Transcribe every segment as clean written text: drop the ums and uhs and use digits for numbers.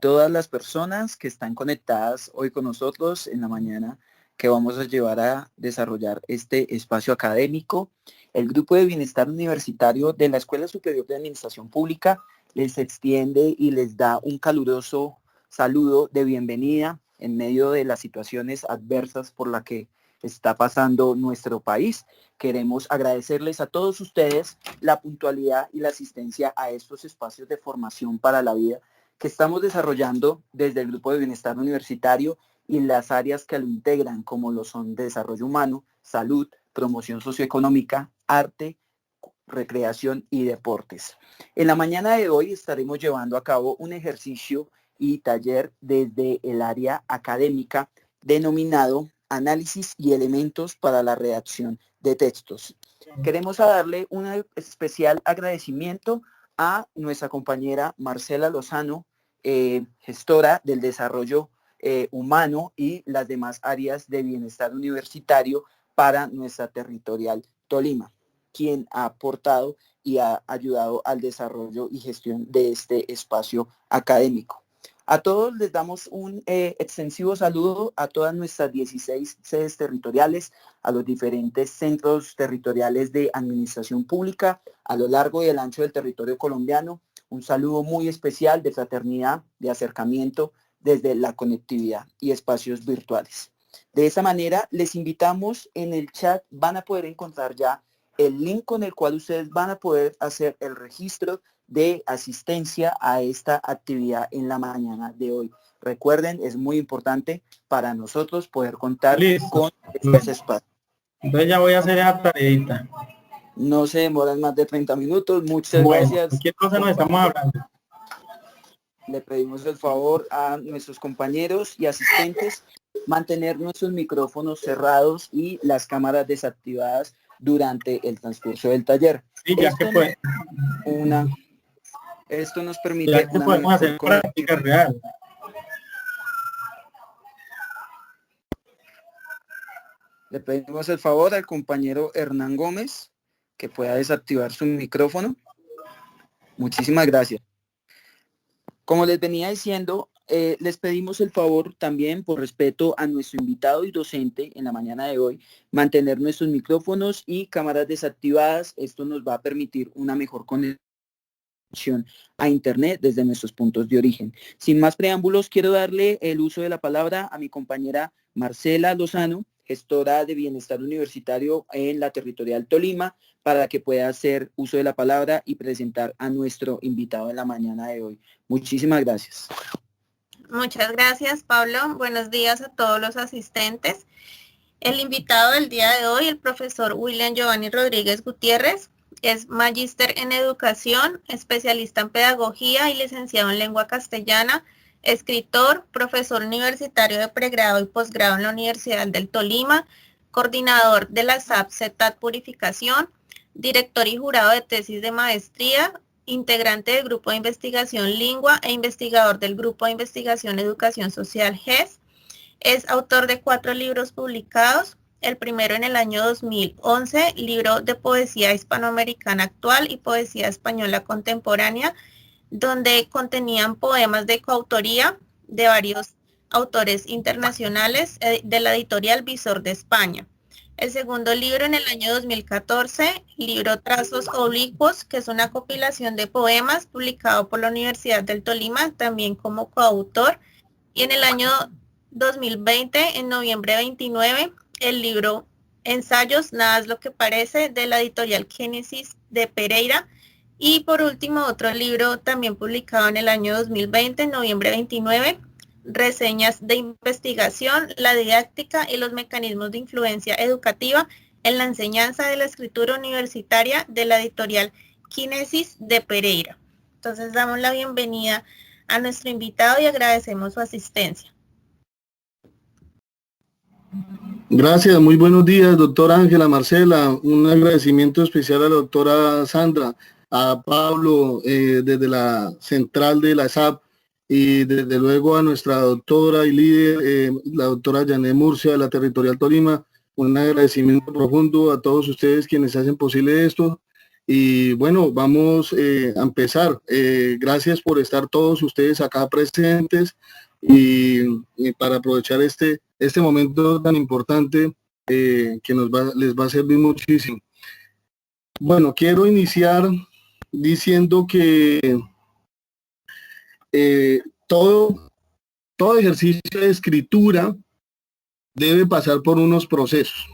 todas las personas que están conectadas hoy con nosotros en la mañana que vamos a llevar a desarrollar este espacio académico. El Grupo de Bienestar Universitario de la Escuela Superior de Administración Pública les extiende y les da un caluroso saludo de bienvenida en medio de las situaciones adversas por las que está pasando nuestro país. Queremos agradecerles a todos ustedes la puntualidad y la asistencia a estos espacios de formación para la vida que estamos desarrollando desde el Grupo de Bienestar Universitario y las áreas que lo integran, como lo son desarrollo humano, salud, promoción socioeconómica, arte, recreación y deportes. En la mañana de hoy estaremos llevando a cabo un ejercicio y taller desde el área académica denominado Análisis y elementos para la redacción de textos. Queremos darle un especial agradecimiento a nuestra compañera Marcela Lozano, gestora del desarrollo humano y las demás áreas de bienestar universitario para nuestra territorial Tolima, quien ha aportado y ha ayudado al desarrollo y gestión de este espacio académico. A todos les damos un extensivo saludo a todas nuestras 16 sedes territoriales, a los diferentes centros territoriales de administración pública a lo largo y el ancho del territorio colombiano. Un saludo muy especial de fraternidad, de acercamiento desde la conectividad y espacios virtuales. De esa manera, les invitamos en el chat, van a poder encontrar ya el link con el cual ustedes van a poder hacer el registro de asistencia a esta actividad en la mañana de hoy. Recuerden, es muy importante para nosotros poder contar con estos espacios. Entonces ya voy a hacer esa tareita. No se demoran más de 30 minutos. Muchas gracias. ¿Qué cosa nos estamos hablando? Le pedimos el favor a nuestros compañeros y asistentes mantener nuestros micrófonos cerrados y las cámaras desactivadas durante el transcurso del taller. Sí, ya que fue. Esto nos permite ya que podemos hacer práctica real. Le pedimos el favor al compañero Hernán Gómez que pueda desactivar su micrófono. Muchísimas gracias. Como les venía diciendo, les pedimos el favor también, por respeto a nuestro invitado y docente en la mañana de hoy, mantener nuestros micrófonos y cámaras desactivadas. Esto nos va a permitir una mejor conexión a Internet desde nuestros puntos de origen. Sin más preámbulos, quiero darle el uso de la palabra a mi compañera Marcela Lozano, gestora de bienestar universitario en la territorial Tolima, para que pueda hacer uso de la palabra y presentar a nuestro invitado en la mañana de hoy. Muchísimas gracias. Muchas gracias, Pablo. Buenos días a todos los asistentes. El invitado del día de hoy, el profesor William Giovanni Rodríguez Gutiérrez, es magíster en educación, especialista en pedagogía y licenciado en lengua castellana, escritor, profesor universitario de pregrado y posgrado en la Universidad del Tolima, coordinador de la SAP CETAT Purificación, director y jurado de tesis de maestría, integrante del Grupo de Investigación Lingua e investigador del Grupo de Investigación Educación Social GES. Es autor de 4 libros publicados, el primero en el año 2011, libro de poesía hispanoamericana actual y poesía española contemporánea, donde contenían poemas de coautoría de varios autores internacionales de la editorial Visor de España. El segundo libro en el año 2014, libro Trazos Oblicuos, que es una compilación de poemas publicado por la Universidad del Tolima, también como coautor. Y en el año 2020, en noviembre 29, el libro Ensayos, Nada es lo que parece, de la editorial Génesis de Pereira. Y por último, otro libro también publicado en el año 2020, en noviembre 29, Reseñas de investigación, la didáctica y los mecanismos de influencia educativa en la enseñanza de la escritura universitaria, de la editorial Génesis de Pereira. Entonces damos la bienvenida a nuestro invitado y agradecemos su asistencia. Gracias, muy buenos días, doctora Ángela, Marcela. Un agradecimiento especial a la doctora Sandra, a Pablo desde la central de la SAP, y desde luego a nuestra doctora y líder, la doctora Yané Murcia de la Territorial Tolima. Un agradecimiento profundo a todos ustedes quienes hacen posible esto, Y bueno, vamos a empezar. Gracias por estar todos ustedes acá presentes y para aprovechar este momento tan importante que les va a servir muchísimo. Bueno, quiero iniciar diciendo que todo ejercicio de escritura debe pasar por unos procesos.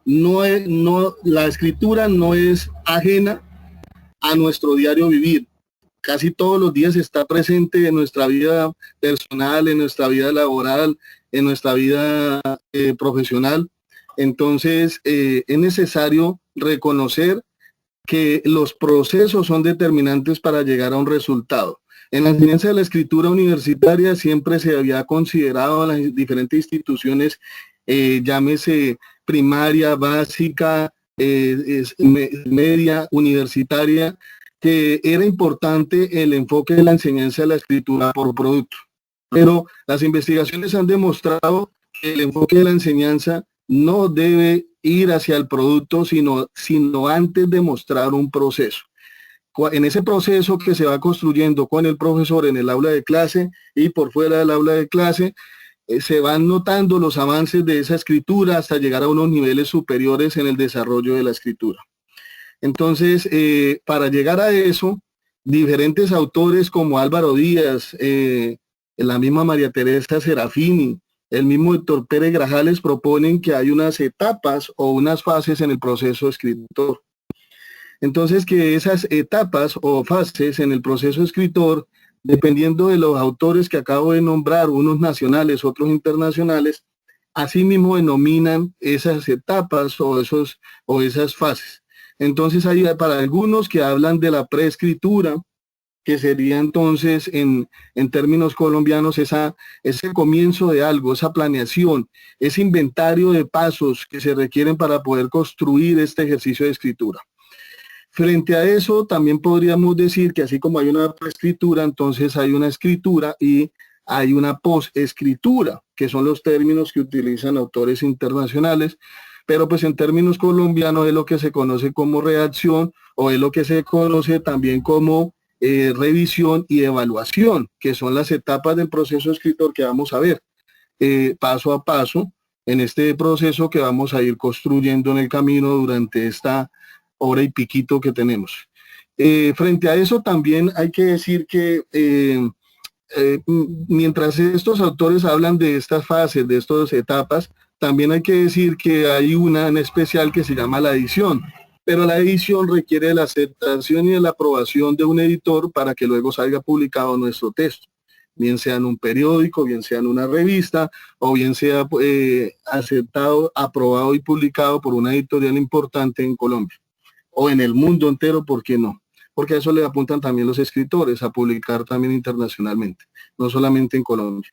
La escritura no es ajena a nuestro diario vivir. Casi todos los días está presente en nuestra vida personal, en nuestra vida laboral, en nuestra vida profesional. Entonces, es necesario reconocer que los procesos son determinantes para llegar a un resultado. En la enseñanza de la escritura universitaria siempre se había considerado a las diferentes instituciones, llámese primaria, básica, media, universitaria, que era importante el enfoque de la enseñanza de la escritura por producto. Pero las investigaciones han demostrado que el enfoque de la enseñanza no debe ir hacia el producto, sino antes de mostrar un proceso. En ese proceso que se va construyendo con el profesor en el aula de clase y por fuera del aula de clase, se van notando los avances de esa escritura hasta llegar a unos niveles superiores en el desarrollo de la escritura. Entonces, para llegar a eso, diferentes autores como Álvaro Díaz, la misma María Teresa Serafini, el mismo Héctor Pérez Grajales proponen que hay unas etapas o unas fases en el proceso escritor. Entonces, que esas etapas o fases en el proceso escritor, dependiendo de los autores que acabo de nombrar, unos nacionales, otros internacionales, asimismo denominan esas etapas o esas fases. Entonces hay para algunos que hablan de la preescritura, que sería entonces en términos colombianos ese comienzo de algo, esa planeación, ese inventario de pasos que se requieren para poder construir este ejercicio de escritura. Frente a eso, también podríamos decir que así como hay una preescritura, entonces hay una escritura y hay una posescritura, que son los términos que utilizan autores internacionales, pero pues en términos colombianos es lo que se conoce como redacción o es lo que se conoce también como revisión y evaluación, que son las etapas del proceso escritor que vamos a ver paso a paso en este proceso que vamos a ir construyendo en el camino durante esta hora y piquito que tenemos. Frente a eso también hay que decir que mientras estos autores hablan de estas fases, de estas etapas, también hay que decir que hay una en especial que se llama la edición, pero la edición requiere de la aceptación y de la aprobación de un editor para que luego salga publicado nuestro texto, bien sea en un periódico, bien sea en una revista, o bien sea aceptado, aprobado y publicado por una editorial importante en Colombia, o en el mundo entero, ¿por qué no? Porque a eso le apuntan también los escritores, a publicar también internacionalmente, no solamente en Colombia.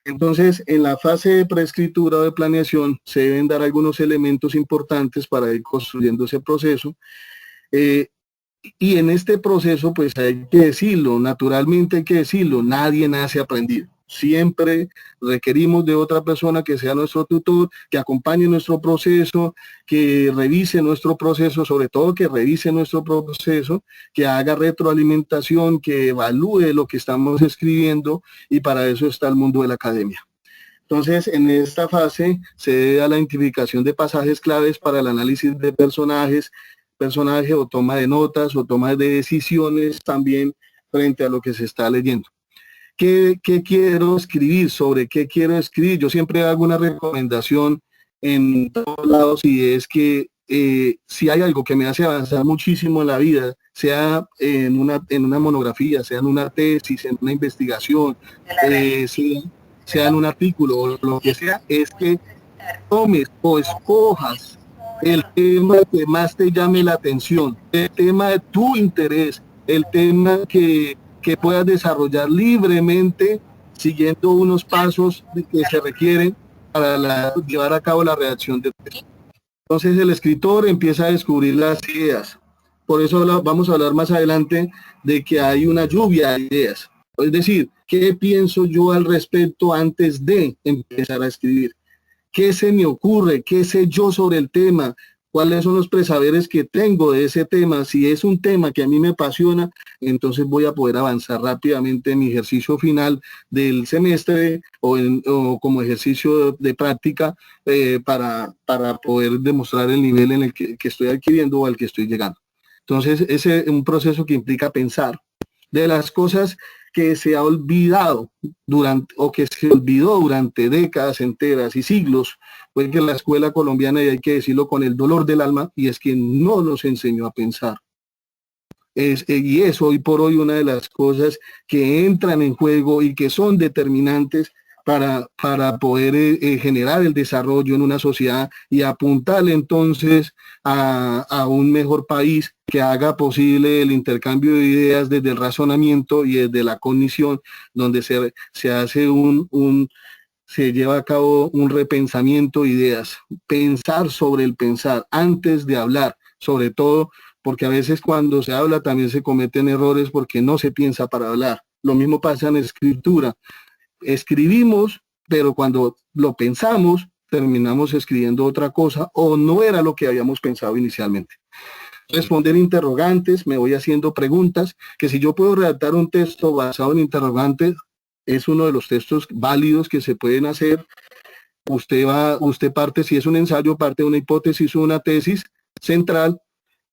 Entonces, en la fase de preescritura o de planeación se deben dar algunos elementos importantes para ir construyendo ese proceso. Y en este proceso, pues hay que decirlo, naturalmente hay que decirlo, nadie nace aprendido. Siempre requerimos de otra persona que sea nuestro tutor, que acompañe nuestro proceso, que revise nuestro proceso, sobre todo que revise nuestro proceso, que haga retroalimentación, que evalúe lo que estamos escribiendo, y para eso está el mundo de la academia. Entonces, en esta fase se da la identificación de pasajes claves para el análisis de personaje o toma de notas o toma de decisiones también frente a lo que se está leyendo. ¿Qué quiero escribir? ¿Sobre qué quiero escribir? Yo siempre hago una recomendación en todos lados y es que si hay algo que me hace avanzar muchísimo en la vida, sea en una monografía, sea en una tesis, en una investigación, sea en un artículo o lo que sea, es que tomes o escojas el tema que más te llame la atención, el tema de tu interés, el tema que puedas desarrollar libremente siguiendo unos pasos que se requieren para llevar a cabo la redacción de texto. Entonces el escritor empieza a descubrir las ideas. Por eso vamos a hablar más adelante de que hay una lluvia de ideas. Es decir, ¿qué pienso yo al respecto antes de empezar a escribir? ¿Qué se me ocurre? ¿Qué sé yo sobre el tema? cuáles son los presaberes que tengo de ese tema. Si es un tema que a mí me apasiona, entonces voy a poder avanzar rápidamente en mi ejercicio final del semestre o como ejercicio de práctica para poder demostrar el nivel en el que estoy adquiriendo o al que estoy llegando. Entonces, ese es un proceso que implica pensar de las cosas que se ha olvidado o que se olvidó durante décadas enteras y siglos, pues que la escuela colombiana, y hay que decirlo con el dolor del alma, y es que no nos enseñó a pensar. Y es hoy por hoy una de las cosas que entran en juego y que son determinantes para poder generar el desarrollo en una sociedad y apuntarle entonces a un mejor país que haga posible el intercambio de ideas desde el razonamiento y desde la cognición, donde se hace se lleva a cabo un repensamiento de ideas, pensar sobre el pensar antes de hablar, sobre todo porque a veces cuando se habla también se cometen errores porque no se piensa para hablar. Lo mismo pasa en escritura. Escribimos, pero cuando lo pensamos, terminamos escribiendo otra cosa o no era lo que habíamos pensado inicialmente. Responder interrogantes, me voy haciendo preguntas, que si yo puedo redactar un texto basado en interrogantes, es uno de los textos válidos que se pueden hacer. Usted parte, si es un ensayo, parte de una hipótesis o una tesis central,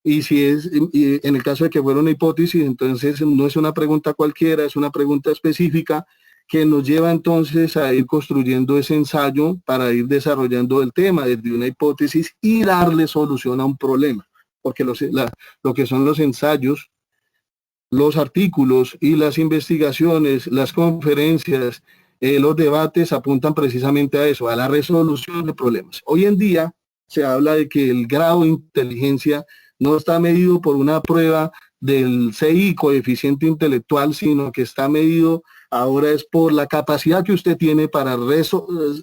y si es, en el caso de que fuera una hipótesis, entonces no es una pregunta cualquiera, es una pregunta específica que nos lleva entonces a ir construyendo ese ensayo para ir desarrollando el tema desde una hipótesis y darle solución a un problema, porque lo que son los ensayos, los artículos y las investigaciones, las conferencias, los debates apuntan precisamente a eso, a la resolución de problemas. Hoy en día se habla de que el grado de inteligencia no está medido por una prueba del CI, coeficiente intelectual, sino que está medido ahora es por la capacidad que usted tiene para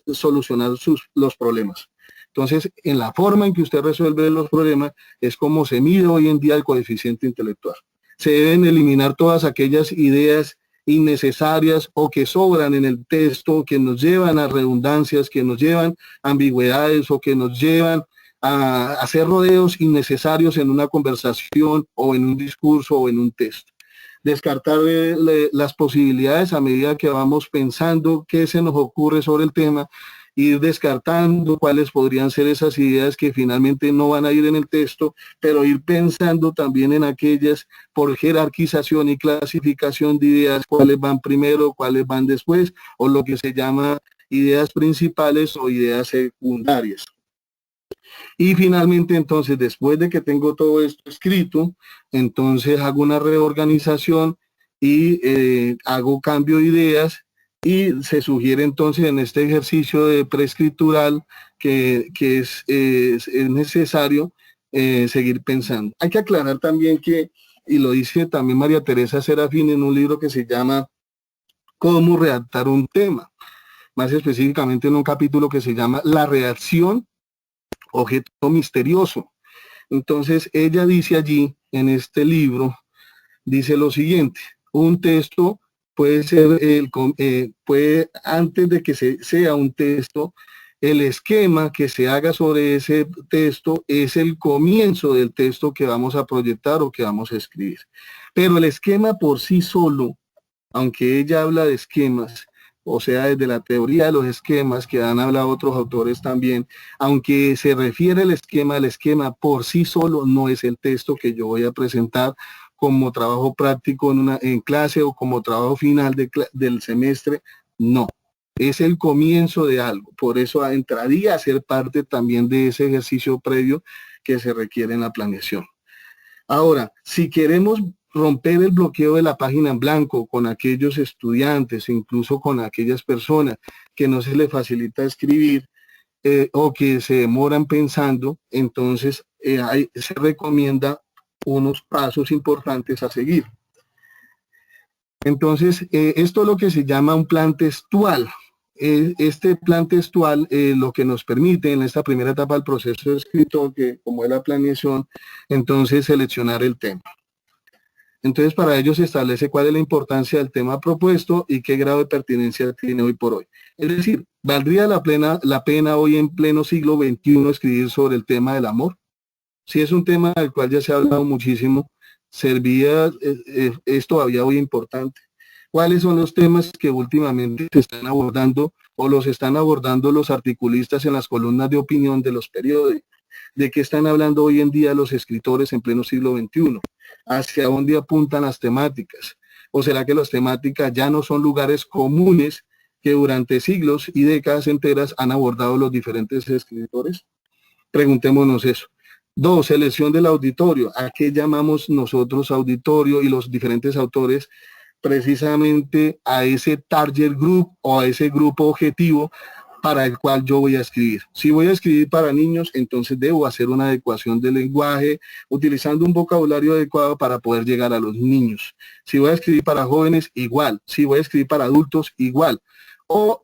solucionar los problemas. Entonces, en la forma en que usted resuelve los problemas es como se mide hoy en día el coeficiente intelectual. Se deben eliminar todas aquellas ideas innecesarias o que sobran en el texto, que nos llevan a redundancias, que nos llevan a ambigüedades o que nos llevan a hacer rodeos innecesarios en una conversación o en un discurso o en un texto. Descartar las posibilidades a medida que vamos pensando qué se nos ocurre sobre el tema, ir descartando cuáles podrían ser esas ideas que finalmente no van a ir en el texto, pero ir pensando también en aquellas por jerarquización y clasificación de ideas, cuáles van primero, cuáles van después, o lo que se llama ideas principales o ideas secundarias. Y finalmente, entonces, después de que tengo todo esto escrito, entonces hago una reorganización y hago cambio de ideas y se sugiere entonces en este ejercicio de preescritural que es necesario seguir pensando. Hay que aclarar también que, y lo dice también María Teresa Serafín en un libro que se llama Cómo redactar un tema, más específicamente en un capítulo que se llama La redacción objeto misterioso. Entonces ella dice allí en este libro, dice lo siguiente: un texto puede ser antes de que sea un texto, el esquema que se haga sobre ese texto es el comienzo del texto que vamos a proyectar o que vamos a escribir. Pero el esquema por sí solo, aunque ella habla de esquemas, o sea, desde la teoría de los esquemas que han hablado otros autores también, aunque se refiere el esquema por sí solo no es el texto que yo voy a presentar como trabajo práctico en clase o como trabajo final del semestre, no. Es el comienzo de algo, por eso entraría a ser parte también de ese ejercicio previo que se requiere en la planeación. Ahora, si queremos romper el bloqueo de la página en blanco con aquellos estudiantes, incluso con aquellas personas que no se les facilita escribir o que se demoran pensando, entonces se recomienda unos pasos importantes a seguir. Entonces, esto es lo que se llama un plan textual. Este plan textual lo que nos permite en esta primera etapa del proceso de escrito, que como es la planeación, entonces seleccionar el tema. Entonces, para ello se establece cuál es la importancia del tema propuesto y qué grado de pertinencia tiene hoy por hoy. Es decir, ¿valdría la pena hoy en pleno siglo XXI escribir sobre el tema del amor? Si es un tema del cual ya se ha hablado muchísimo, es todavía hoy importante. ¿Cuáles son los temas que últimamente se están abordando o los están abordando los articulistas en las columnas de opinión de los periódicos? ¿De qué están hablando hoy en día los escritores en pleno siglo XXI? ¿Hacia dónde apuntan las temáticas? ¿O será que las temáticas ya no son lugares comunes que durante siglos y décadas enteras han abordado los diferentes escritores? Preguntémonos eso. 2, selección del auditorio. ¿A qué llamamos nosotros auditorio y los diferentes autores? Precisamente a ese target group o a ese grupo objetivo para el cual yo voy a escribir. Si voy a escribir para niños, entonces debo hacer una adecuación del lenguaje, utilizando un vocabulario adecuado para poder llegar a los niños. Si voy a escribir para jóvenes, igual. Si voy a escribir para adultos, igual. O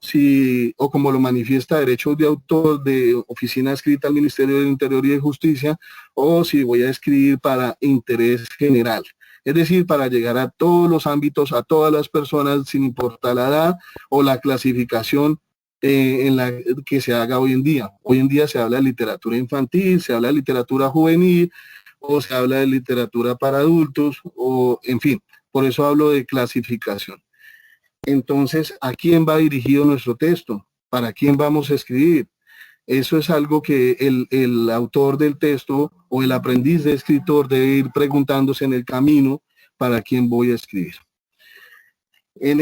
como lo manifiesta Derechos de Autor de Oficina Escrita al Ministerio del Interior y de Justicia, o si voy a escribir para interés general. Es decir, para llegar a todos los ámbitos, a todas las personas, sin importar la edad o la clasificación en la que se haga hoy en día. Hoy en día se habla de literatura infantil, se habla de literatura juvenil, o se habla de literatura para adultos, o en fin, por eso hablo de clasificación. Entonces, ¿a quién va dirigido nuestro texto? ¿Para quién vamos a escribir? Eso es algo que el autor del texto o el aprendiz de escritor debe ir preguntándose en el camino para quién voy a escribir. En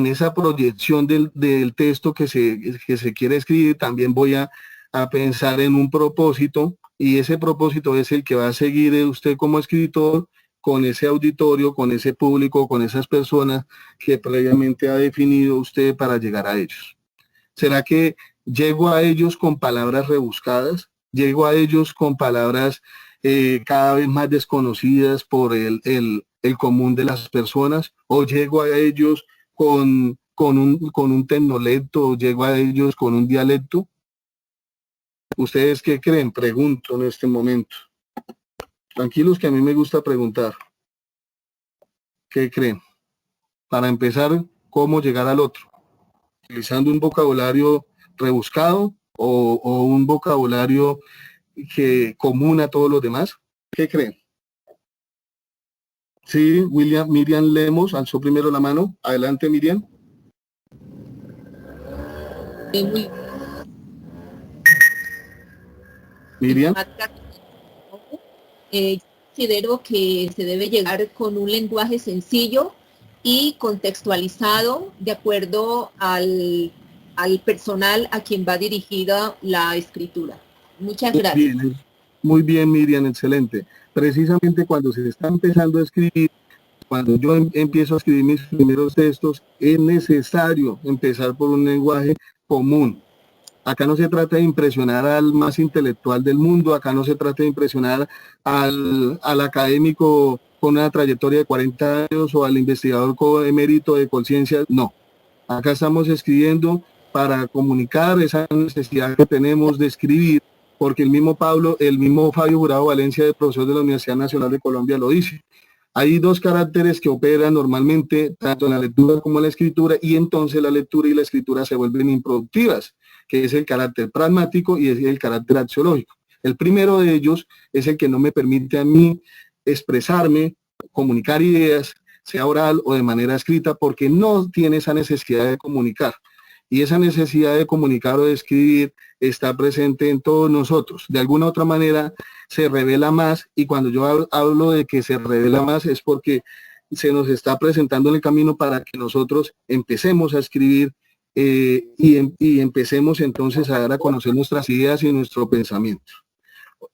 esa proyección del texto que se quiere escribir, también voy a pensar en un propósito, y ese propósito es el que va a seguir usted como escritor con ese auditorio, con ese público, con esas personas que previamente ha definido usted para llegar a ellos. ¿Será que llego a ellos con palabras rebuscadas? ¿Llego a ellos con palabras cada vez más desconocidas por el común de las personas? ¿O llego a ellos con un tecnolecto? ¿Llego a ellos con un dialecto? ¿Ustedes qué creen? Pregunto en este momento. Tranquilos, que a mí me gusta preguntar. ¿Qué creen? Para empezar, ¿cómo llegar al otro? ¿Utilizando un vocabulario rebuscado o un vocabulario común a todos los demás? ¿Qué creen? Sí, Miriam Lemos alzó primero la mano. Adelante, Miriam. Miriam. Considero que se debe llegar con un lenguaje sencillo y contextualizado de acuerdo al personal a quien va dirigida la escritura. Muchas gracias. Muy bien, Miriam, excelente. Precisamente cuando se está empezando a escribir, cuando yo empiezo a escribir mis primeros textos, es necesario empezar por un lenguaje común. Acá no se trata de impresionar al más intelectual del mundo, acá no se trata de impresionar al académico con una trayectoria de 40 años o al investigador con emérito de conciencia, no. Acá estamos escribiendo para comunicar esa necesidad que tenemos de escribir, porque el mismo Fabio Jurado Valencia, el profesor de la Universidad Nacional de Colombia, lo dice. Hay dos caracteres que operan normalmente tanto en la lectura como en la escritura, y entonces la lectura y la escritura se vuelven improductivas, que es el carácter pragmático y es el carácter axiológico. El primero de ellos es el que no me permite a mí expresarme, comunicar ideas, sea oral o de manera escrita, porque no tiene esa necesidad de comunicar. Y esa necesidad de comunicar o de escribir está presente en todos nosotros. De alguna otra manera se revela más, y cuando yo hablo de que se revela más es porque se nos está presentando en el camino para que nosotros empecemos a escribir y empecemos entonces a dar a conocer nuestras ideas y nuestro pensamiento.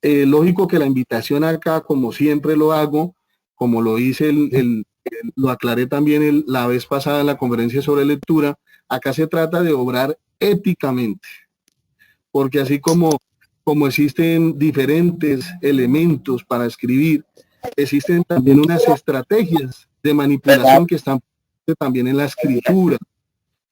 Lógico que la invitación acá, como siempre lo hago, como lo hice, lo aclaré también la vez pasada en la conferencia sobre lectura, acá se trata de obrar éticamente, porque así como existen diferentes elementos para escribir, existen también unas estrategias de manipulación que están también en la escritura.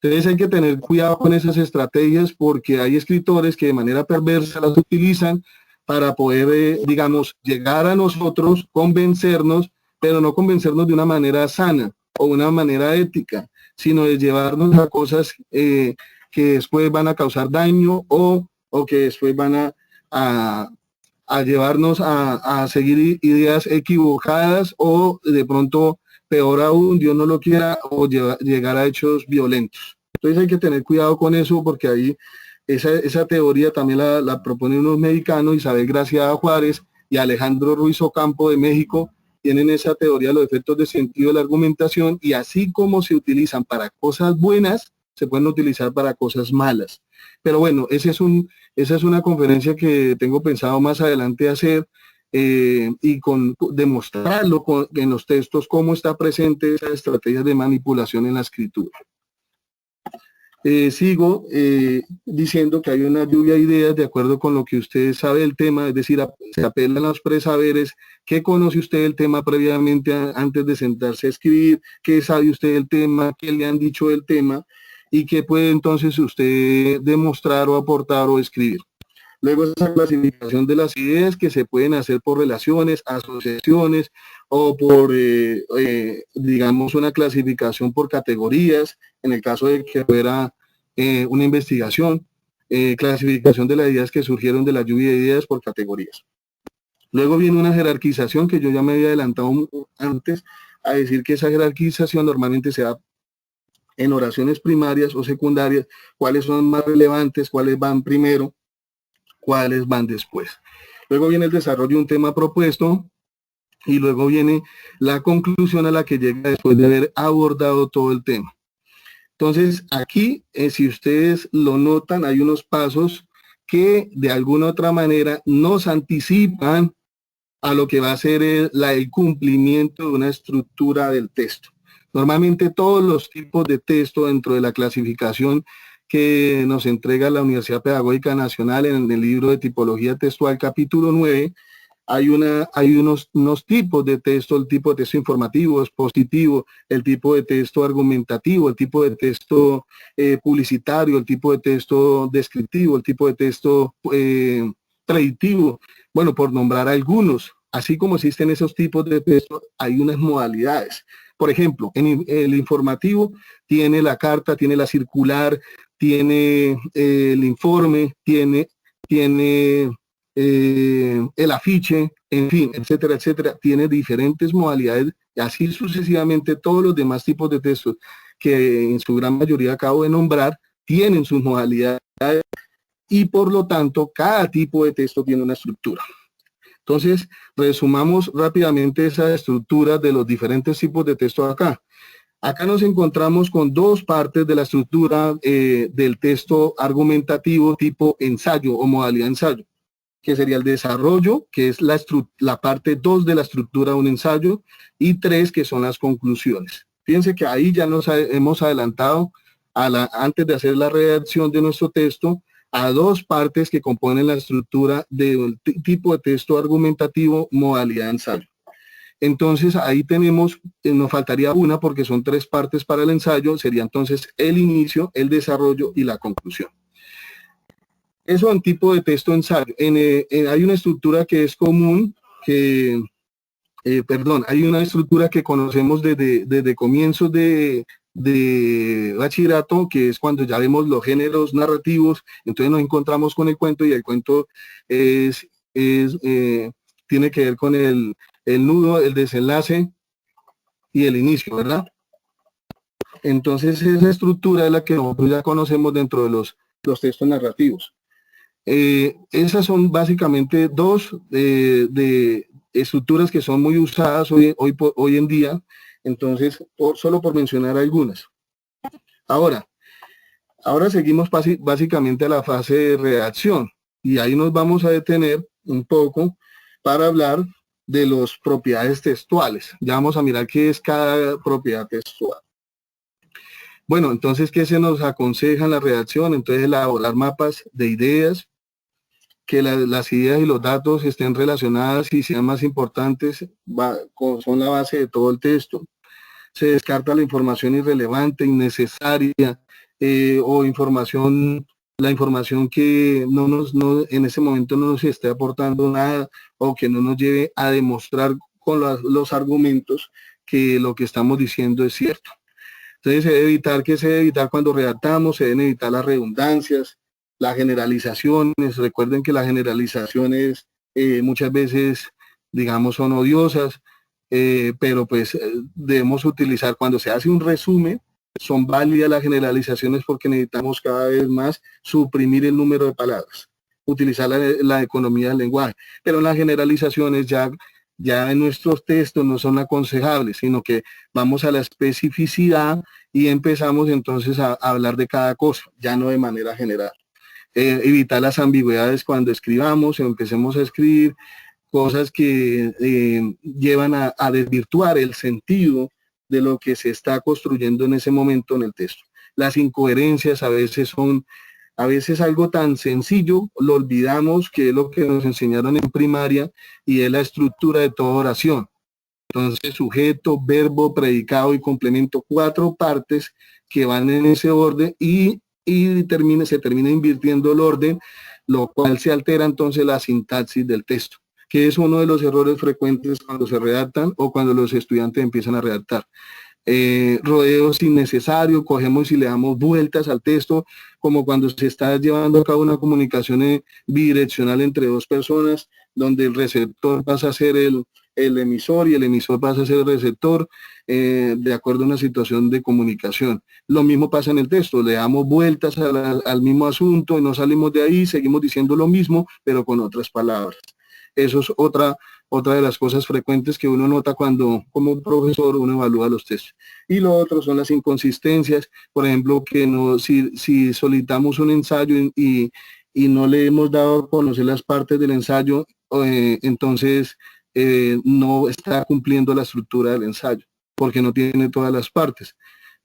Entonces hay que tener cuidado con esas estrategias, porque hay escritores que de manera perversa las utilizan para poder, digamos, llegar a nosotros, convencernos, pero no convencernos de una manera sana o una manera ética, sino de llevarnos a cosas que después van a causar daño o que después van a a llevarnos a seguir ideas equivocadas o de pronto, peor aún, Dios no lo quiera, o llegar a hechos violentos. Entonces hay que tener cuidado con eso porque ahí esa teoría también la proponen unos mexicanos, Isabel Gracia Juárez y Alejandro Ruiz Ocampo de México, tienen esa teoría de los efectos de sentido de la argumentación, y así como se utilizan para cosas buenas, se pueden utilizar para cosas malas. Pero bueno, esa es una conferencia que tengo pensado más adelante hacer, y demostrarlo en los textos cómo está presente esa estrategia de manipulación en la escritura. Sigo diciendo que hay una lluvia de ideas de acuerdo con lo que usted sabe del tema, es decir, se apelan a los presaberes. ¿Qué conoce usted del tema previamente antes de sentarse a escribir? ¿Qué sabe usted del tema? ¿Qué le han dicho del tema? ¿Y qué puede entonces usted demostrar o aportar o escribir? Luego esa clasificación de las ideas que se pueden hacer por relaciones, asociaciones o por, digamos, una clasificación por categorías, en el caso de que fuera una investigación, clasificación de las ideas que surgieron de la lluvia de ideas por categorías. Luego viene una jerarquización que yo ya me había adelantado antes a decir que esa jerarquización normalmente se da en oraciones primarias o secundarias, cuáles son más relevantes, cuáles van primero, cuáles van después. Luego viene el desarrollo de un tema propuesto y luego viene la conclusión a la que llega después de haber abordado todo el tema. Entonces, aquí, si ustedes lo notan, hay unos pasos que de alguna u otra manera nos anticipan a lo que va a ser el cumplimiento de una estructura del texto. Normalmente todos los tipos de texto dentro de la clasificación que nos entrega la Universidad Pedagógica Nacional en el libro de tipología textual capítulo 9, hay unos tipos de texto, el tipo de texto informativo, expositivo, el tipo de texto argumentativo, el tipo de texto publicitario, el tipo de texto descriptivo, el tipo de texto predictivo, bueno, por nombrar algunos. Así como existen esos tipos de texto, hay unas modalidades. Por ejemplo, en el informativo tiene la carta, tiene la circular, tiene el informe, tiene el afiche, en fin, etcétera, etcétera. Tiene diferentes modalidades, y así sucesivamente todos los demás tipos de textos que en su gran mayoría acabo de nombrar, tienen sus modalidades y por lo tanto cada tipo de texto tiene una estructura. Entonces, resumamos rápidamente esa estructura de los diferentes tipos de texto acá. Acá nos encontramos con dos partes de la estructura del texto argumentativo tipo ensayo o modalidad ensayo, que sería el desarrollo, que es la parte 2 de la estructura de un ensayo, y 3, que son las conclusiones. Fíjense que ahí ya nos hemos adelantado, antes de hacer la redacción de nuestro texto, a dos partes que componen la estructura del tipo de texto argumentativo modalidad ensayo. Entonces ahí tenemos, nos faltaría una porque son 3 partes para el ensayo, sería entonces el inicio, el desarrollo y la conclusión. Eso en tipo de texto ensayo. Hay una estructura que es común, hay una estructura que conocemos desde comienzos de bachillerato, que es cuando ya vemos los géneros narrativos. Entonces nos encontramos con el cuento, y el cuento tiene que ver con el nudo, el desenlace y el inicio, ¿verdad? Entonces esa estructura es la que nosotros ya conocemos dentro de los textos narrativos. Esas son básicamente dos de estructuras que son muy usadas hoy en día. Entonces, solo por mencionar algunas. Ahora seguimos básicamente a la fase de redacción, y ahí nos vamos a detener un poco para hablar de las propiedades textuales. Ya vamos a mirar qué es cada propiedad textual. Bueno, entonces, ¿qué se nos aconseja en la redacción? Entonces, elaborar mapas de ideas, que las ideas y los datos estén relacionadas y sean más importantes, son la base de todo el texto. Se descarta la información irrelevante, innecesaria, o la información que en ese momento no nos esté aportando nada, o que no nos lleve a demostrar con los argumentos que lo que estamos diciendo es cierto. Entonces se debe evitar cuando redactamos, se deben evitar las redundancias, las generalizaciones. Recuerden que las generalizaciones muchas veces, digamos, son odiosas, pero pues debemos utilizar, cuando se hace un resumen, son válidas las generalizaciones porque necesitamos cada vez más suprimir el número de palabras, utilizar la economía del lenguaje, pero las generalizaciones ya en nuestros textos no son aconsejables, sino que vamos a la especificidad y empezamos entonces a hablar de cada cosa, ya no de manera general. Evitar las ambigüedades cuando escribamos, empecemos a escribir cosas que llevan a desvirtuar el sentido de lo que se está construyendo en ese momento en el texto. Las incoherencias a veces son algo tan sencillo, lo olvidamos, que es lo que nos enseñaron en primaria, y es la estructura de toda oración. Entonces, sujeto, verbo, predicado y complemento, 4 partes que van en ese orden y se termina invirtiendo el orden, lo cual se altera entonces la sintaxis del texto, que es uno de los errores frecuentes cuando se redactan o cuando los estudiantes empiezan a redactar. Rodeos innecesarios, cogemos y le damos vueltas al texto, como cuando se está llevando a cabo una comunicación bidireccional entre 2 personas, donde el receptor pasa a ser el emisor y el emisor pasa a ser el receptor, de acuerdo a una situación de comunicación. Lo mismo pasa en el texto, le damos vueltas al mismo asunto y no salimos de ahí, seguimos diciendo lo mismo, pero con otras palabras. Eso es otra de las cosas frecuentes que uno nota cuando, como profesor, uno evalúa los textos. Y lo otro son las inconsistencias, por ejemplo, que si solicitamos un ensayo y no le hemos dado a conocer las partes del ensayo, entonces no está cumpliendo la estructura del ensayo, porque no tiene todas las partes.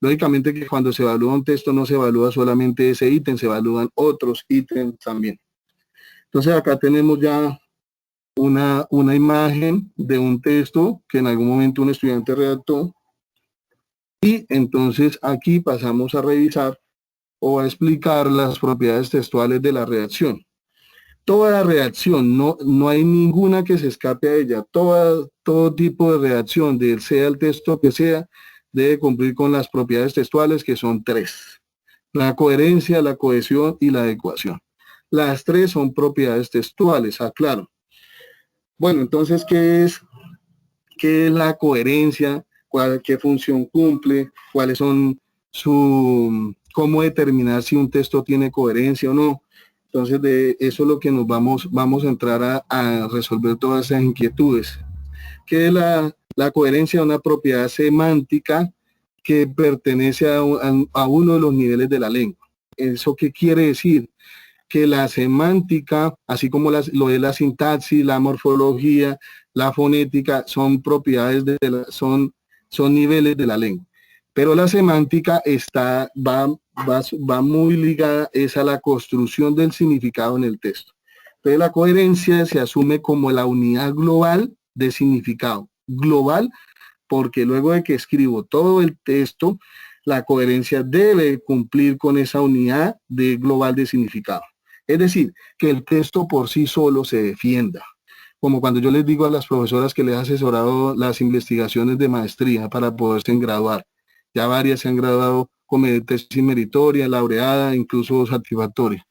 Lógicamente que cuando se evalúa un texto no se evalúa solamente ese ítem, se evalúan otros ítems también. Entonces acá tenemos ya una imagen de un texto que en algún momento un estudiante redactó, y entonces aquí pasamos a revisar o a explicar las propiedades textuales de la redacción. Toda la redacción, no hay ninguna que se escape a ella, todo tipo de redacción, sea el texto que sea, debe cumplir con las propiedades textuales, que son 3. La coherencia, la cohesión y la adecuación. Las 3 son propiedades textuales, aclaro. Bueno, entonces, ¿qué es la coherencia? ¿Qué función cumple? ¿Cuáles son cómo determinar si un texto tiene coherencia o no? Entonces, de eso es lo que nos vamos a entrar a resolver todas esas inquietudes. ¿Qué es la coherencia? Una propiedad semántica que pertenece a uno de los niveles de la lengua. ¿Eso qué quiere decir? Que la semántica, así como lo es la sintaxis, la morfología, la fonética, son propiedades son niveles de la lengua. Pero la semántica va muy ligada a la construcción del significado en el texto. Entonces la coherencia se asume como la unidad global de significado. Global, porque luego de que escribo todo el texto, la coherencia debe cumplir con esa unidad global de significado. Es decir, que el texto por sí solo se defienda. Como cuando yo les digo a las profesoras que les he asesorado las investigaciones de maestría para poderse graduar. Ya varias se han graduado con tesis meritoria, laureada, incluso satisfactoria.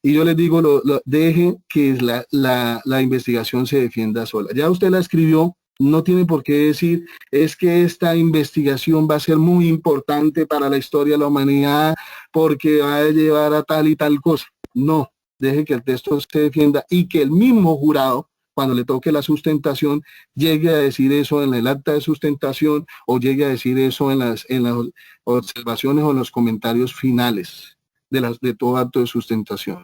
Y yo les digo, deje que la investigación se defienda sola. Ya usted la escribió, no tiene por qué decir, es que esta investigación va a ser muy importante para la historia de la humanidad porque va a llevar a tal y tal cosa. No, deje que el texto se defienda y que el mismo jurado, cuando le toque la sustentación, llegue a decir eso en el acta de sustentación o llegue a decir eso en las observaciones o en los comentarios finales de todo acto de sustentación.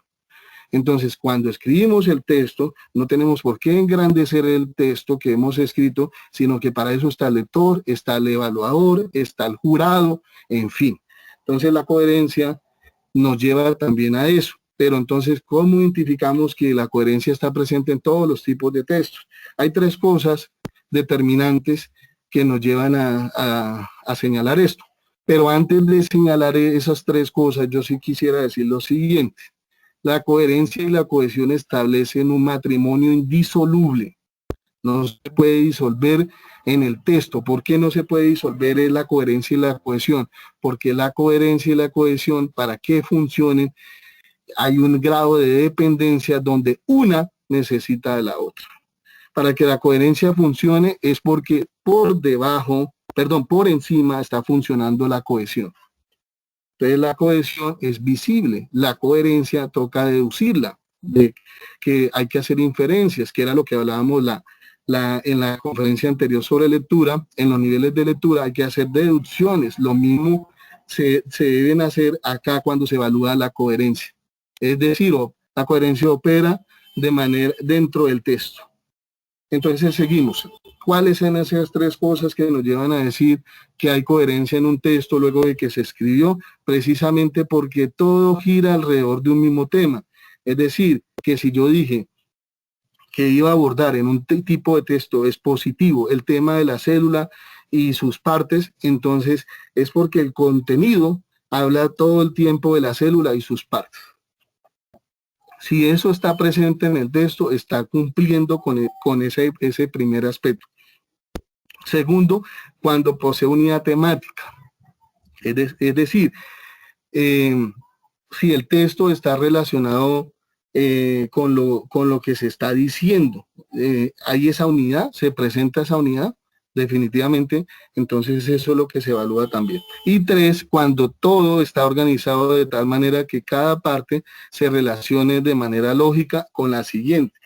Entonces, cuando escribimos el texto, no tenemos por qué engrandecer el texto que hemos escrito, sino que para eso está el lector, está el evaluador, está el jurado, en fin. Entonces, la coherencia nos lleva también a eso. Pero entonces, ¿cómo identificamos que la coherencia está presente en todos los tipos de textos? Hay 3 cosas determinantes que nos llevan a señalar esto. Pero antes de señalar esas 3 cosas, yo sí quisiera decir lo siguiente. La coherencia y la cohesión establecen un matrimonio indisoluble. No se puede disolver en el texto. ¿Por qué no se puede disolver la coherencia y la cohesión? Porque la coherencia y la cohesión, para que funcionen, hay un grado de dependencia donde una necesita de la otra. Para que la coherencia funcione es porque por encima está funcionando la cohesión. Entonces la cohesión es visible, la coherencia toca deducirla, de que hay que hacer inferencias, que era lo que hablábamos en la conferencia anterior sobre lectura. En los niveles de lectura hay que hacer deducciones, lo mismo se deben hacer acá cuando se evalúa la coherencia. Es decir, la coherencia opera de manera dentro del texto. Entonces seguimos. ¿Cuáles son esas tres cosas que nos llevan a decir que hay coherencia en un texto luego de que se escribió? Precisamente porque todo gira alrededor de un mismo tema. Es decir, que si yo dije que iba a abordar en un tipo de texto expositivo el tema de la célula y sus partes, entonces es porque el contenido habla todo el tiempo de la célula y sus partes. Si eso está presente en el texto, está cumpliendo con ese primer aspecto. Segundo, cuando posee unidad temática. Es decir, si el texto está relacionado con lo que se está diciendo, hay esa unidad, se presenta esa unidad, definitivamente, entonces eso es lo que se evalúa también. Y tres, cuando todo está organizado de tal manera que cada parte se relacione de manera lógica con la siguiente.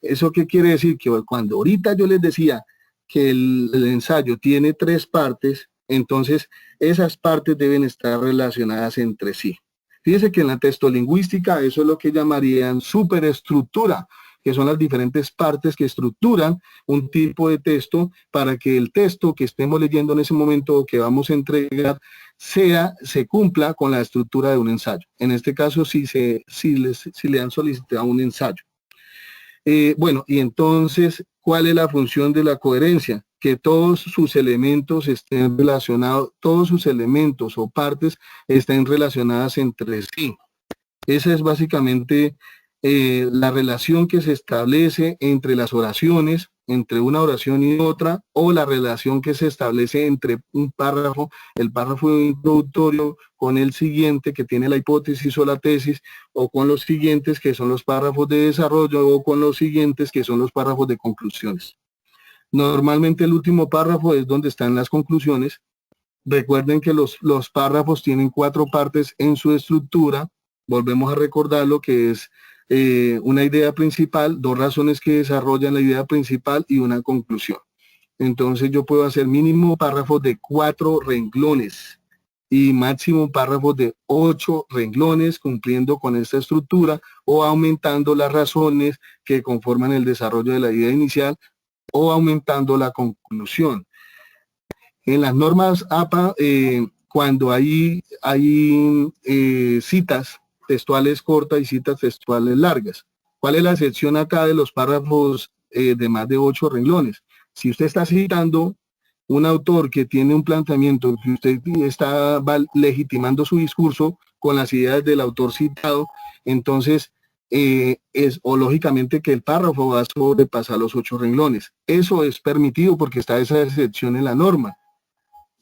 ¿Eso qué quiere decir? Que cuando ahorita yo les decía que el ensayo tiene tres partes, entonces esas partes deben estar relacionadas entre sí. Fíjense que en la textolingüística eso es lo que llamarían superestructura, que son las diferentes partes que estructuran un tipo de texto para que el texto que estemos leyendo en ese momento o que vamos a entregar se cumpla con la estructura de un ensayo. En este caso, si le han solicitado un ensayo. Bueno, y entonces, ¿cuál es la función de la coherencia? Que todos sus elementos estén relacionados, todos sus elementos o partes estén relacionadas entre sí. Esa es básicamente la relación que se establece entre las oraciones, entre una oración y otra, o la relación que se establece entre un párrafo, el párrafo introductorio con el siguiente que tiene la hipótesis o la tesis, o con los siguientes que son los párrafos de desarrollo, o con los siguientes que son los párrafos de conclusiones. Normalmente el último párrafo es donde están las conclusiones. Recuerden que los párrafos tienen 4 partes en su estructura. Volvemos a recordar lo que es una idea principal, 2 razones que desarrollan la idea principal y una conclusión. Entonces yo puedo hacer mínimo párrafos de 4 renglones y máximo párrafos de 8 renglones cumpliendo con esta estructura o aumentando las razones que conforman el desarrollo de la idea inicial o aumentando la conclusión. En las normas APA, cuando hay citas textuales cortas y citas textuales largas. ¿Cuál es la excepción acá de los párrafos de más de 8 renglones? Si usted está citando un autor que tiene un planteamiento, que usted va legitimando su discurso con las ideas del autor citado, entonces lógicamente que el párrafo va a sobrepasar los 8 renglones. Eso es permitido porque está esa excepción en la norma.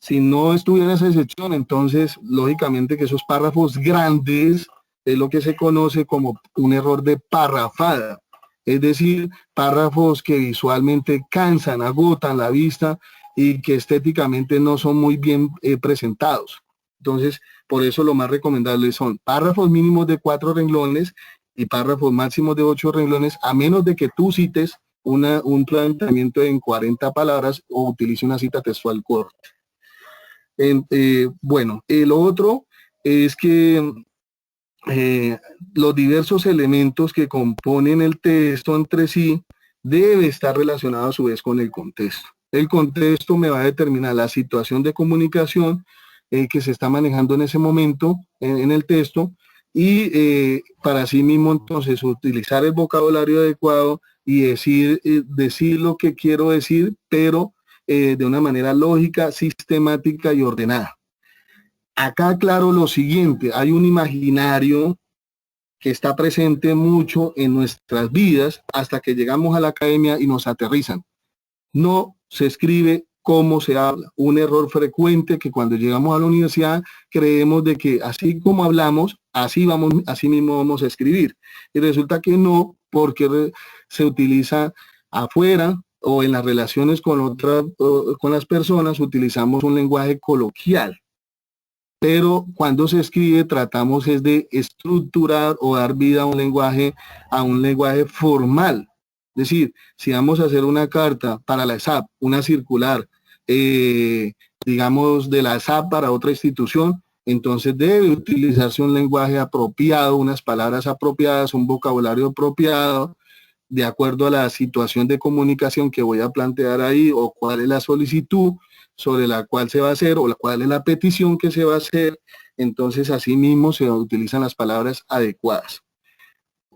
Si no estuviera esa excepción, entonces lógicamente que esos párrafos grandes es lo que se conoce como un error de parrafada, es decir, párrafos que visualmente cansan, agotan la vista y que estéticamente no son muy bien presentados. Entonces, por eso lo más recomendable son párrafos mínimos de 4 renglones y párrafos máximos de 8 renglones, a menos de que tú cites un planteamiento en 40 palabras o utilice una cita textual corta. Bueno, lo otro es que los diversos elementos que componen el texto entre sí debe estar relacionado a su vez con el contexto. El contexto me va a determinar la situación de comunicación que se está manejando en ese momento en el texto y para sí mismo entonces utilizar el vocabulario adecuado y decir lo que quiero decir, pero de una manera lógica, sistemática y ordenada. Acá claro lo siguiente, hay un imaginario que está presente mucho en nuestras vidas hasta que llegamos a la academia y nos aterrizan. No se escribe como se habla. Un error frecuente que cuando llegamos a la universidad creemos de que así como hablamos, así mismo vamos a escribir. Y resulta que no, porque se utiliza afuera o en las relaciones con las personas utilizamos un lenguaje coloquial. Pero cuando se escribe tratamos es de estructurar o dar vida a un lenguaje formal. Es decir, si vamos a hacer una carta para la ESAP, una circular, digamos de la ESAP para otra institución, entonces debe utilizarse un lenguaje apropiado, unas palabras apropiadas, un vocabulario apropiado, de acuerdo a la situación de comunicación que voy a plantear ahí, o cuál es la solicitud sobre la cual se va a hacer, o cuál es la petición que se va a hacer. Entonces así mismo se utilizan las palabras adecuadas.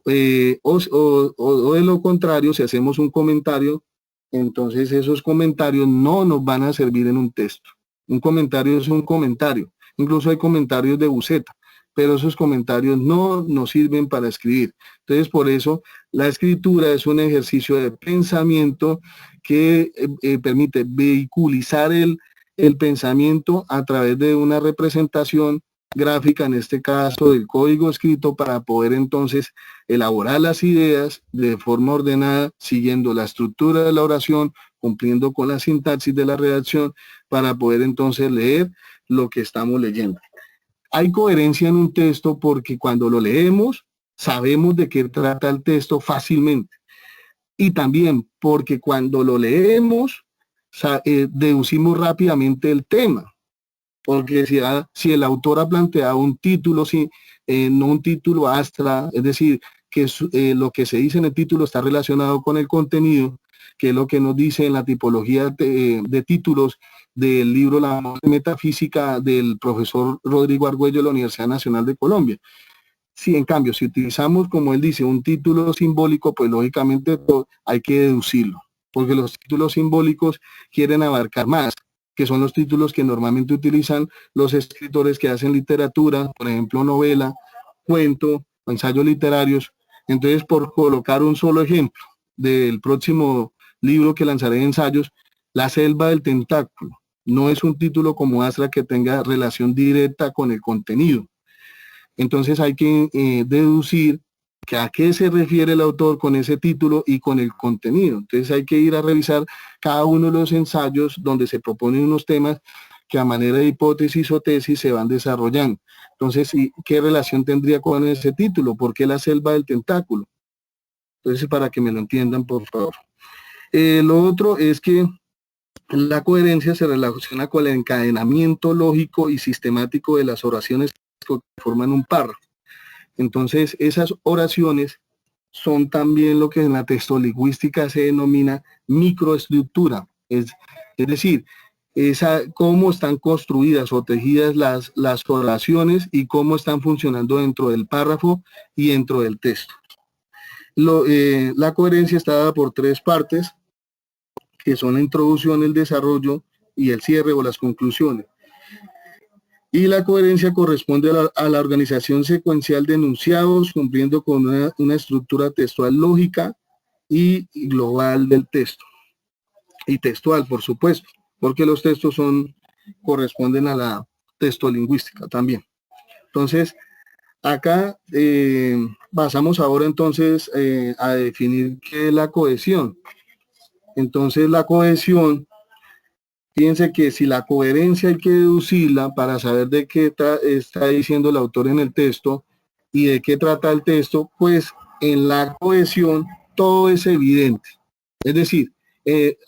O de lo contrario, si hacemos un comentario, entonces esos comentarios no nos van a servir en un texto. Un comentario es un comentario. Incluso hay comentarios de buceta, pero esos comentarios no nos sirven para escribir. Entonces, por eso, la escritura es un ejercicio de pensamiento que permite vehiculizar el pensamiento a través de una representación gráfica, en este caso del código escrito, para poder entonces elaborar las ideas de forma ordenada, siguiendo la estructura de la oración, cumpliendo con la sintaxis de la redacción, para poder entonces leer lo que estamos leyendo. Hay coherencia en un texto porque cuando lo leemos sabemos de qué trata el texto fácilmente, y también porque cuando lo leemos deducimos rápidamente el tema, porque si el autor ha planteado un título, no un título astra, es decir, que lo que se dice en el título está relacionado con el contenido, que es lo que nos dice en la tipología de títulos del libro La Metafísica del profesor Rodrigo Argüello de la Universidad Nacional de Colombia. Si en cambio, si utilizamos, como él dice, un título simbólico, pues lógicamente hay que deducirlo, porque los títulos simbólicos quieren abarcar más, que son los títulos que normalmente utilizan los escritores que hacen literatura, por ejemplo, novela, cuento, ensayos literarios. Entonces, por colocar un solo ejemplo del próximo libro que lanzaré de ensayos, La selva del tentáculo, no es un título como Astra que tenga relación directa con el contenido. Entonces hay que deducir que a qué se refiere el autor con ese título y con el contenido. Entonces hay que ir a revisar cada uno de los ensayos donde se proponen unos temas que a manera de hipótesis o tesis se van desarrollando. Entonces, ¿qué relación tendría con ese título? ¿Por qué La selva del tentáculo? Entonces, para que me lo entiendan, por favor. Lo otro es que la coherencia se relaciona con el encadenamiento lógico y sistemático de las oraciones que forman un párrafo. Entonces, esas oraciones son también lo que en la textolingüística se denomina microestructura. Es decir, cómo están construidas o tejidas las oraciones y cómo están funcionando dentro del párrafo y dentro del texto. La coherencia está dada por tres partes, que son la introducción, el desarrollo y el cierre o las conclusiones. Y la coherencia corresponde a la organización secuencial de enunciados, cumpliendo con una estructura textual lógica y global del texto. Y textual, por supuesto, porque los textos corresponden a la textolingüística también. Entonces, acá pasamos ahora entonces a definir qué es la cohesión. Entonces la cohesión, fíjense que si la coherencia hay que deducirla para saber de qué está diciendo el autor en el texto y de qué trata el texto, pues en la cohesión todo es evidente. Es decir,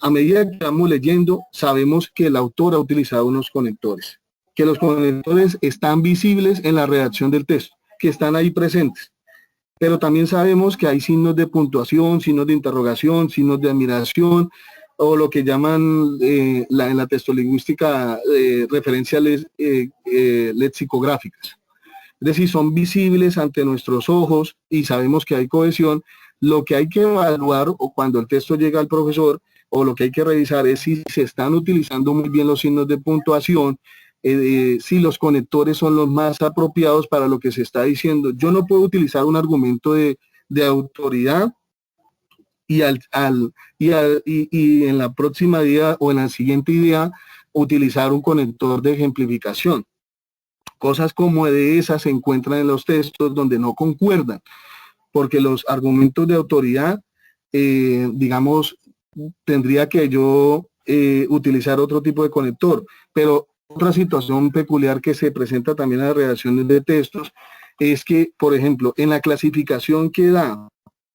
a medida que vamos leyendo, sabemos que el autor ha utilizado unos conectores, que los conectores están visibles en la redacción del texto, que están ahí presentes. Pero también sabemos que hay signos de puntuación, signos de interrogación, signos de admiración, o lo que llaman en la textolingüística referencias lexicográficas. Es decir, son visibles ante nuestros ojos y sabemos que hay cohesión. Lo que hay que evaluar o cuando el texto llega al profesor, o lo que hay que revisar es si se están utilizando muy bien los signos de puntuación, si los conectores son los más apropiados para lo que se está diciendo. Yo no puedo utilizar un argumento de autoridad y en la próxima idea o en la siguiente idea utilizar un conector de ejemplificación. Cosas como de esas se encuentran en los textos donde no concuerdan. porque los argumentos de autoridad, digamos, tendría que yo utilizar otro tipo de conector, pero otra situación peculiar que se presenta también en las redacciones de textos es que, por ejemplo, en la clasificación que da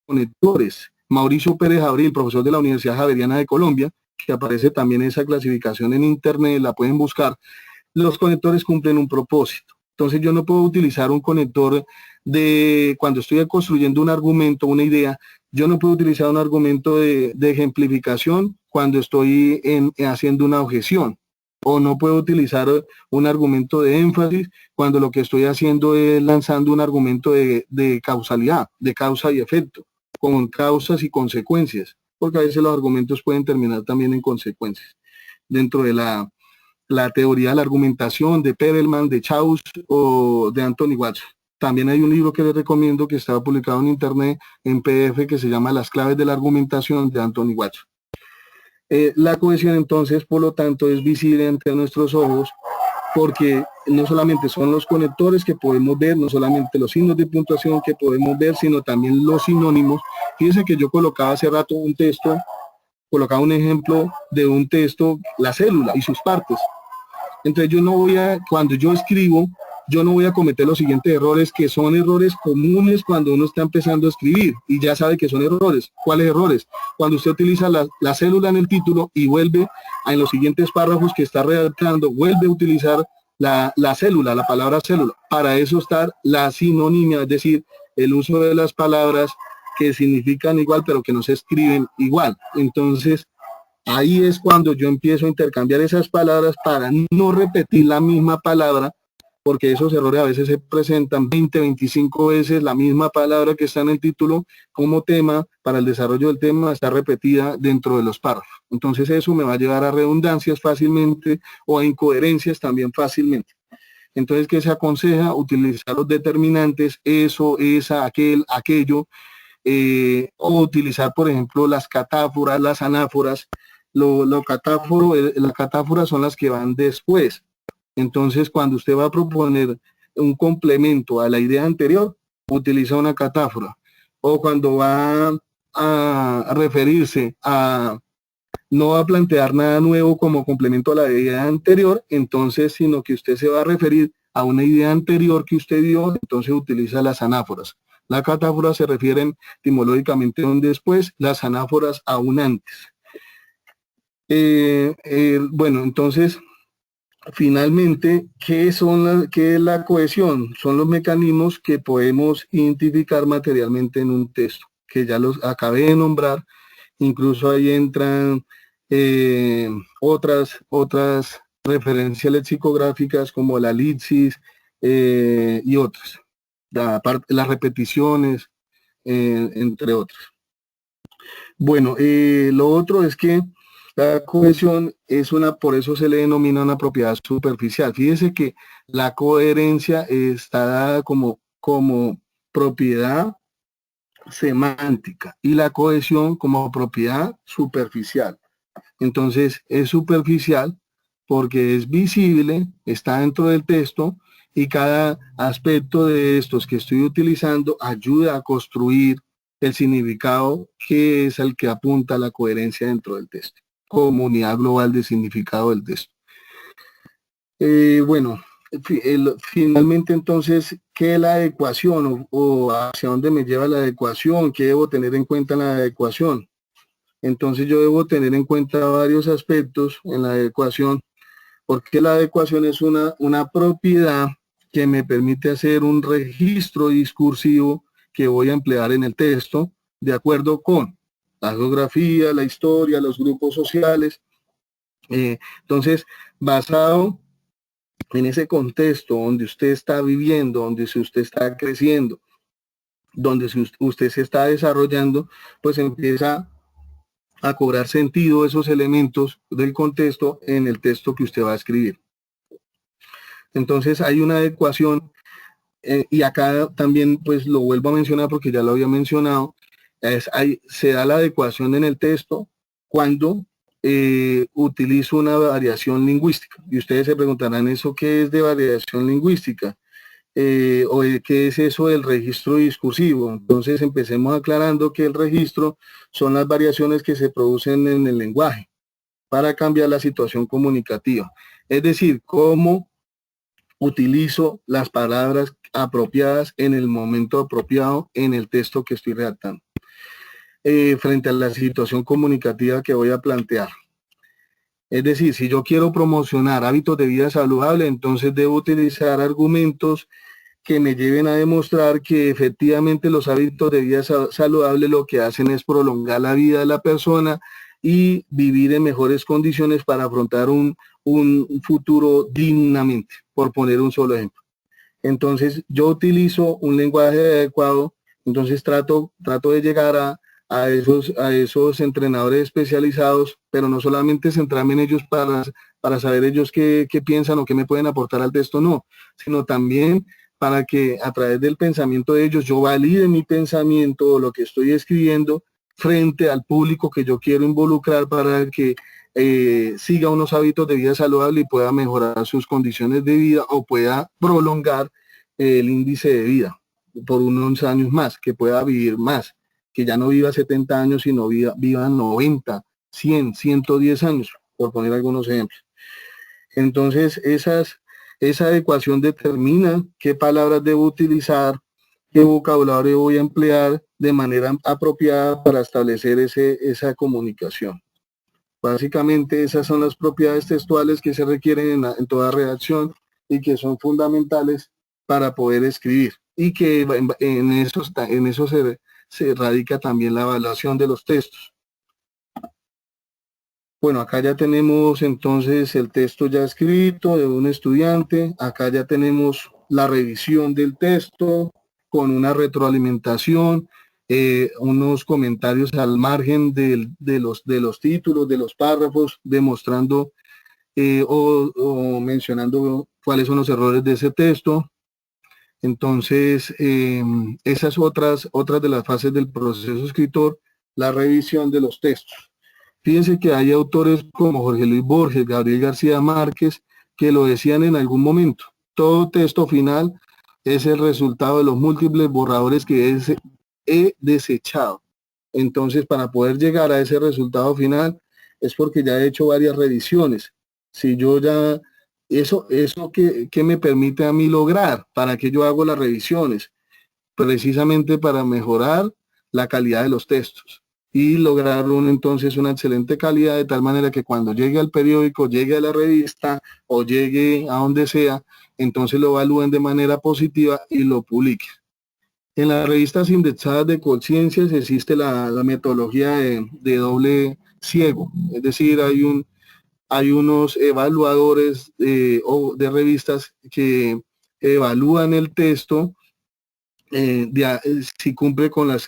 conectores, Mauricio Pérez Abril, profesor de la Universidad Javeriana de Colombia, que aparece también esa clasificación en internet, la pueden buscar, los conectores cumplen un propósito. Entonces yo no puedo utilizar un conector cuando estoy construyendo un argumento, una idea, yo no puedo utilizar un argumento de ejemplificación cuando estoy haciendo una objeción, o no puedo utilizar un argumento de énfasis cuando lo que estoy haciendo es lanzando un argumento de causalidad, de causa y efecto, con causas y consecuencias, porque a veces los argumentos pueden terminar también en consecuencias. Dentro de la teoría de la argumentación de Perelman, de Chauss o de Anthony Watson. También hay un libro que les recomiendo que está publicado en internet en PDF que se llama Las claves de la argumentación de Anthony Watson. La cohesión entonces, por lo tanto, es visible ante nuestros ojos porque no solamente son los conectores que podemos ver, no solamente los signos de puntuación que podemos ver, sino también los sinónimos. Fíjense que yo colocaba hace rato un texto, colocaba un ejemplo de un texto, la célula y sus partes. Entonces cuando yo escribo, yo no voy a cometer los siguientes errores, que son errores comunes cuando uno está empezando a escribir y ya sabe que son errores. ¿Cuáles errores? Cuando usted utiliza la célula en el título y vuelve en los siguientes párrafos que está redactando, vuelve a utilizar la célula, la palabra célula. Para eso está la sinonimia, es decir, el uso de las palabras que significan igual pero que no se escriben igual. Entonces, ahí es cuando yo empiezo a intercambiar esas palabras para no repetir la misma palabra, porque esos errores a veces se presentan 20, 25 veces, la misma palabra que está en el título como tema, para el desarrollo del tema está repetida dentro de los párrafos. Entonces eso me va a llevar a redundancias fácilmente o a incoherencias también fácilmente. Entonces, ¿qué se aconseja? Utilizar los determinantes, eso, esa, aquel, aquello, o utilizar, por ejemplo, las catáforas, las anáforas. Las catáforas son las que van después. Entonces, cuando usted va a proponer un complemento a la idea anterior, utiliza una catáfora. O cuando va a referirse no va a plantear nada nuevo como complemento a la idea anterior, entonces, sino que usted se va a referir a una idea anterior que usted dio, entonces utiliza las anáforas. Las catáforas se refieren etimológicamente a un después, las anáforas a un antes. Bueno, entonces, finalmente, ¿qué es la cohesión? Son los mecanismos que podemos identificar materialmente en un texto, que ya los acabé de nombrar. Incluso ahí entran otras referencias lexicográficas como la elipsis y otras. Las repeticiones, entre otras. Bueno, lo otro es que la cohesión por eso se le denomina una propiedad superficial. Fíjese que la coherencia está dada como propiedad semántica y la cohesión como propiedad superficial. Entonces es superficial porque es visible, está dentro del texto y cada aspecto de estos que estoy utilizando ayuda a construir el significado que es el que apunta a la coherencia dentro del texto, como unidad global de significado del texto. Bueno, finalmente entonces, ¿qué es la adecuación o hacia dónde me lleva la adecuación? ¿Qué debo tener en cuenta en la adecuación? Entonces yo debo tener en cuenta varios aspectos en la adecuación, porque la adecuación es una propiedad que me permite hacer un registro discursivo que voy a emplear en el texto de acuerdo con la geografía, la historia, los grupos sociales. Entonces, basado en ese contexto donde usted está viviendo, donde usted está creciendo, donde usted se está desarrollando, pues empieza a cobrar sentido esos elementos del contexto en el texto que usted va a escribir. Entonces hay una adecuación y acá también pues lo vuelvo a mencionar porque ya lo había mencionado, se da la adecuación en el texto cuando utilizo una variación lingüística. Y ustedes se preguntarán, ¿eso qué es de variación lingüística? o qué es eso del registro discursivo. Entonces empecemos aclarando que el registro son las variaciones que se producen en el lenguaje para cambiar la situación comunicativa. Es decir, cómo utilizo las palabras apropiadas en el momento apropiado en el texto que estoy redactando, frente a la situación comunicativa que voy a plantear. Es decir, si yo quiero promocionar hábitos de vida saludable, entonces debo utilizar argumentos que me lleven a demostrar que efectivamente los hábitos de vida saludable lo que hacen es prolongar la vida de la persona y vivir en mejores condiciones para afrontar un futuro dignamente, por poner un solo ejemplo. Entonces, yo utilizo un lenguaje adecuado, entonces trato de llegar a esos entrenadores especializados, pero no solamente centrarme en ellos para saber ellos qué piensan o qué me pueden aportar al texto, no, sino también para que a través del pensamiento de ellos yo valide mi pensamiento o lo que estoy escribiendo frente al público que yo quiero involucrar para que siga unos hábitos de vida saludable y pueda mejorar sus condiciones de vida o pueda prolongar el índice de vida por unos años más, que pueda vivir más, que ya no viva 70 años, sino viva 90, 100, 110 años, por poner algunos ejemplos. Entonces, esa adecuación determina qué palabras debo utilizar, qué vocabulario voy a emplear de manera apropiada para establecer esa comunicación. Básicamente esas son las propiedades textuales que se requieren en toda redacción y que son fundamentales para poder escribir, y que en eso se radica también la evaluación de los textos. Bueno, acá ya tenemos entonces el texto ya escrito de un estudiante. Acá ya tenemos la revisión del texto con una retroalimentación, unos comentarios al margen de los títulos, de los párrafos, demostrando o mencionando cuáles son los errores de ese texto. Entonces, esas otras de las fases del proceso escritor, la revisión de los textos. Fíjense que hay autores como Jorge Luis Borges, Gabriel García Márquez, que lo decían en algún momento. Todo texto final es el resultado de los múltiples borradores que he desechado. Entonces, para poder llegar a ese resultado final, es porque ya he hecho varias revisiones. Si yo ya, eso que me permite a mí lograr, ¿para qué yo hago las revisiones? Precisamente para mejorar la calidad de los textos y lograr entonces una excelente calidad, de tal manera que cuando llegue al periódico, llegue a la revista o llegue a donde sea, entonces lo evalúen de manera positiva y lo publiquen. En las revistas indexadas de Colciencias existe la metodología de doble ciego, es decir, hay unos evaluadores de revistas que evalúan el texto, si cumple con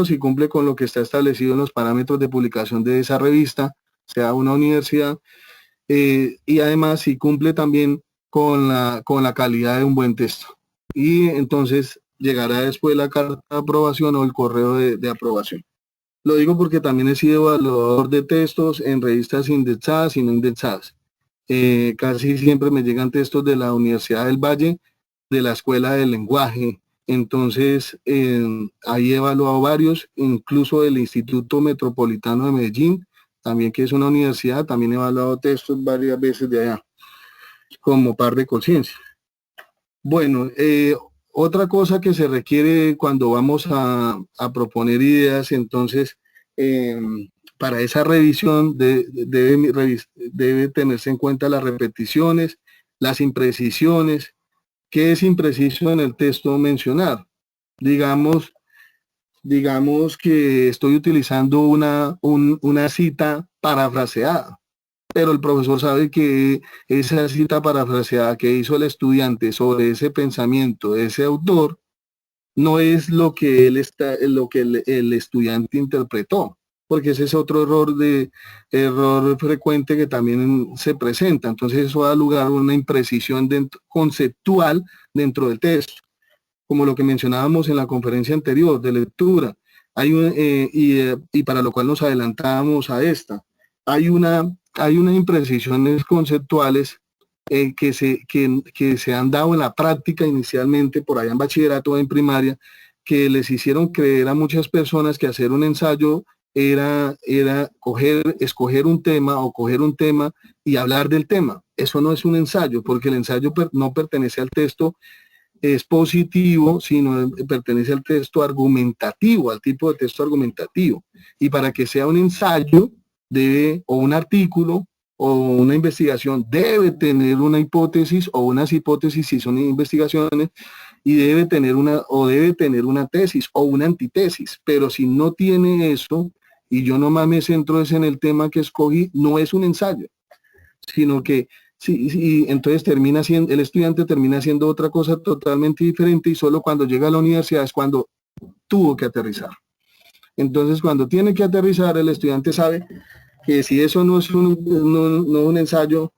si cumple con lo que está establecido en los parámetros de publicación de esa revista, sea una universidad, y además si cumple también con la calidad de un buen texto. Y entonces llegará después la carta de aprobación o el correo de aprobación. Lo digo porque también he sido evaluador de textos en revistas indexadas y no indexadas. Casi siempre me llegan textos de la Universidad del Valle, de la Escuela del Lenguaje. Entonces, ahí he evaluado varios, incluso del Instituto Metropolitano de Medellín, también que es una universidad, también he evaluado textos varias veces de allá, como par de conciencia. Bueno, otra cosa que se requiere cuando vamos a proponer ideas, entonces, para esa revisión debe tenerse en cuenta las repeticiones, las imprecisiones. ¿Qué es impreciso en el texto mencionar? Digamos que estoy utilizando una cita parafraseada, pero el profesor sabe que esa cita parafraseada que hizo el estudiante sobre ese pensamiento de ese autor no es lo que el estudiante interpretó, porque ese es otro error frecuente que también se presenta. Entonces eso da lugar a una imprecisión conceptual dentro del texto, como lo que mencionábamos en la conferencia anterior de lectura. Y para lo cual nos adelantábamos a esta. Hay unas imprecisiones conceptuales que se han dado en la práctica inicialmente por allá en bachillerato o en primaria, que les hicieron creer a muchas personas que hacer un ensayo era escoger un tema o coger un tema y hablar del tema. Eso no es un ensayo, porque el ensayo no pertenece al texto expositivo, sino pertenece al texto argumentativo, al tipo de texto argumentativo. Y para que sea un ensayo o un artículo o una investigación, debe tener una hipótesis o unas hipótesis si son investigaciones, y debe tener una tesis o una antitesis. Pero si no tiene eso, y yo nomás me centro en el tema que escogí, no es un ensayo, sino que entonces el estudiante termina haciendo otra cosa totalmente diferente, y solo cuando llega a la universidad es cuando tuvo que aterrizar. Entonces, cuando tiene que aterrizar, el estudiante sabe que si eso no es un ensayo,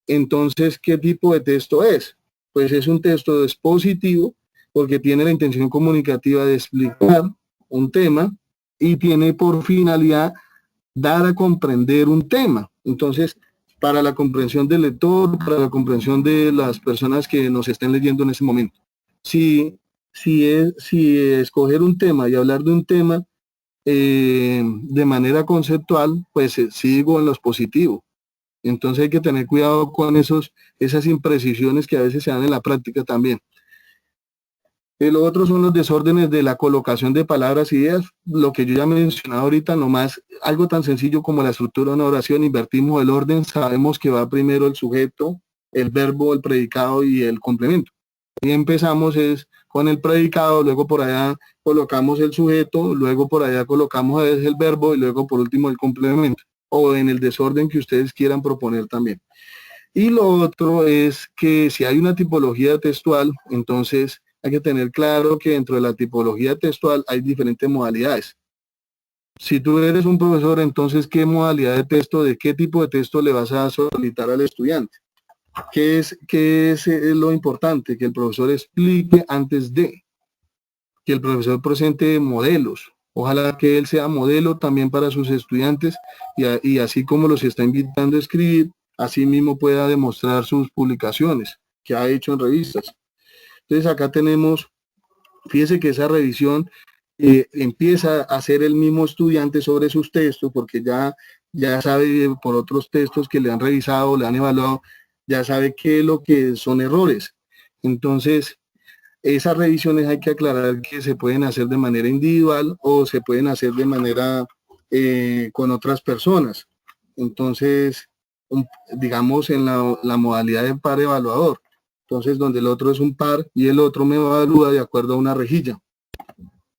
entonces, ¿qué tipo de texto es? Pues es un texto expositivo, porque tiene la intención comunicativa de explicar un tema y tiene por finalidad dar a comprender un tema. Entonces, para la comprensión del lector, para la comprensión de las personas que nos estén leyendo en ese momento. Si escoger un tema y hablar de un tema de manera conceptual, pues sigo en los positivos. Entonces hay que tener cuidado con esas imprecisiones que a veces se dan en la práctica también. Lo otro son los desórdenes de la colocación de palabras y ideas, lo que yo ya mencionaba ahorita, nomás algo tan sencillo como la estructura de una oración. Invertimos el orden, sabemos que va primero el sujeto, el verbo, el predicado y el complemento. Y empezamos con el predicado, luego por allá colocamos el sujeto, luego por allá colocamos el verbo y luego por último el complemento, o en el desorden que ustedes quieran proponer también. Y lo otro es que si hay una tipología textual, entonces hay que tener claro que dentro de la tipología textual hay diferentes modalidades. Si tú eres un profesor, entonces, ¿qué modalidad de texto, de qué tipo de texto le vas a solicitar al estudiante? ¿Qué es lo importante? Que el profesor explique antes de, que el profesor presente modelos. Ojalá que él sea modelo también para sus estudiantes y así como los está invitando a escribir, así mismo pueda demostrar sus publicaciones que ha hecho en revistas. Entonces acá tenemos, fíjese que esa revisión empieza a hacer el mismo estudiante sobre sus textos, porque ya sabe por otros textos que le han revisado, le han evaluado, ya sabe qué es lo que son errores. Entonces, esas revisiones hay que aclarar que se pueden hacer de manera individual o se pueden hacer de manera con otras personas. Entonces, digamos en la modalidad de par evaluador. Entonces, donde el otro es un par y el otro me evalúa de acuerdo a una rejilla.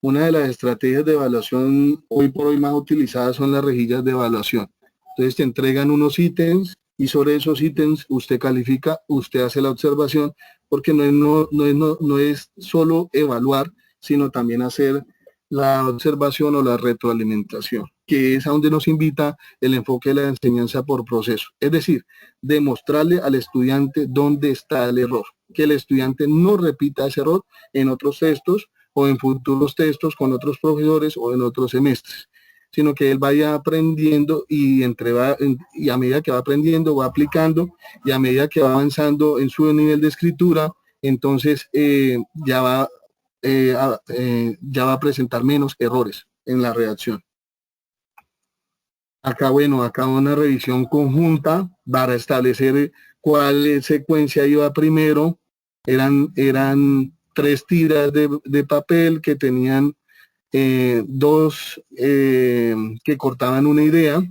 Una de las estrategias de evaluación hoy por hoy más utilizadas son las rejillas de evaluación. Entonces, te entregan unos ítems y sobre esos ítems usted califica, usted hace la observación, porque no es solo evaluar, sino también hacer la observación o la retroalimentación, que es a donde nos invita el enfoque de la enseñanza por proceso. Es decir, demostrarle al estudiante dónde está el error, que el estudiante no repita ese error en otros textos o en futuros textos con otros profesores o en otros semestres, sino que él vaya aprendiendo y a medida que va aprendiendo, va aplicando, y a medida que va avanzando en su nivel de escritura, entonces ya va a presentar menos errores en la redacción. Acá una revisión conjunta para establecer cuál secuencia iba primero. Eran 3 tiras de papel que tenían 2 que cortaban una idea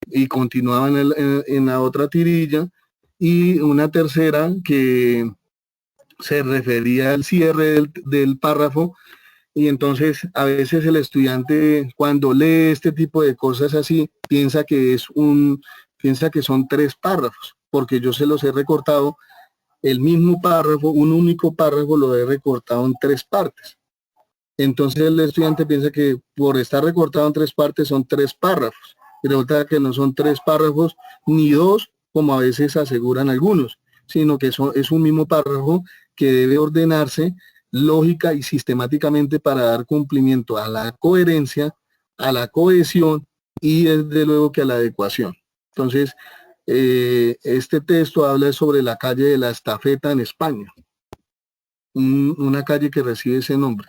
y continuaban en la otra tirilla, y una tercera que se refería al cierre del párrafo. Y entonces a veces el estudiante, cuando lee este tipo de cosas así, piensa que son 3 párrafos, porque yo se los he recortado, el mismo párrafo, un único párrafo lo he recortado en 3 partes. Entonces el estudiante piensa que por estar recortado en 3 partes son 3 párrafos. Y resulta que no son 3 párrafos ni 2, como a veces aseguran algunos, sino que es un mismo párrafo que debe ordenarse lógica y sistemáticamente para dar cumplimiento a la coherencia, a la cohesión y desde luego que a la adecuación. Entonces, Este texto habla sobre la calle de la Estafeta en España, una calle que recibe ese nombre.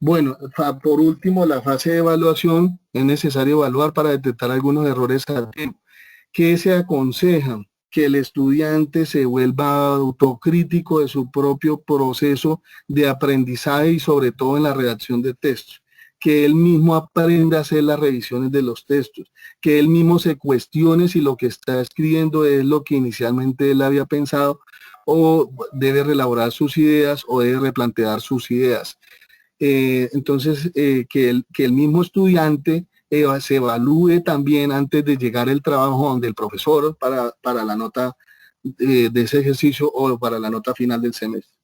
Bueno, por último, la fase de evaluación. Es necesario evaluar para detectar algunos errores a tiempo. ¿Qué se aconseja? Que el estudiante se vuelva autocrítico de su propio proceso de aprendizaje y sobre todo en la redacción de textos. Que él mismo aprenda a hacer las revisiones de los textos. Que él mismo se cuestione si lo que está escribiendo es lo que inicialmente él había pensado o debe reelaborar sus ideas o debe replantear sus ideas. Entonces, que el mismo estudiante se evalúe también antes de llegar el trabajo donde el profesor para la nota de ese ejercicio o para la nota final del semestre.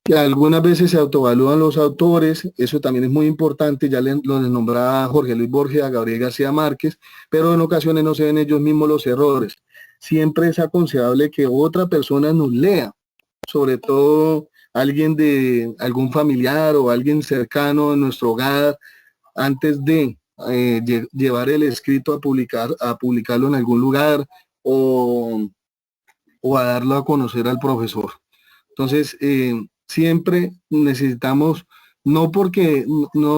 Que algunas veces se autoevalúan los autores, eso también es muy importante, ya les nombraba Jorge Luis Borges, a Gabriel García Márquez, pero en ocasiones no se ven ellos mismos los errores. Siempre es aconsejable que otra persona nos lea, sobre todo alguien de algún familiar o alguien cercano en nuestro hogar, antes de llevar el escrito a publicarlo en algún lugar o a darlo a conocer al profesor. Entonces, siempre necesitamos, no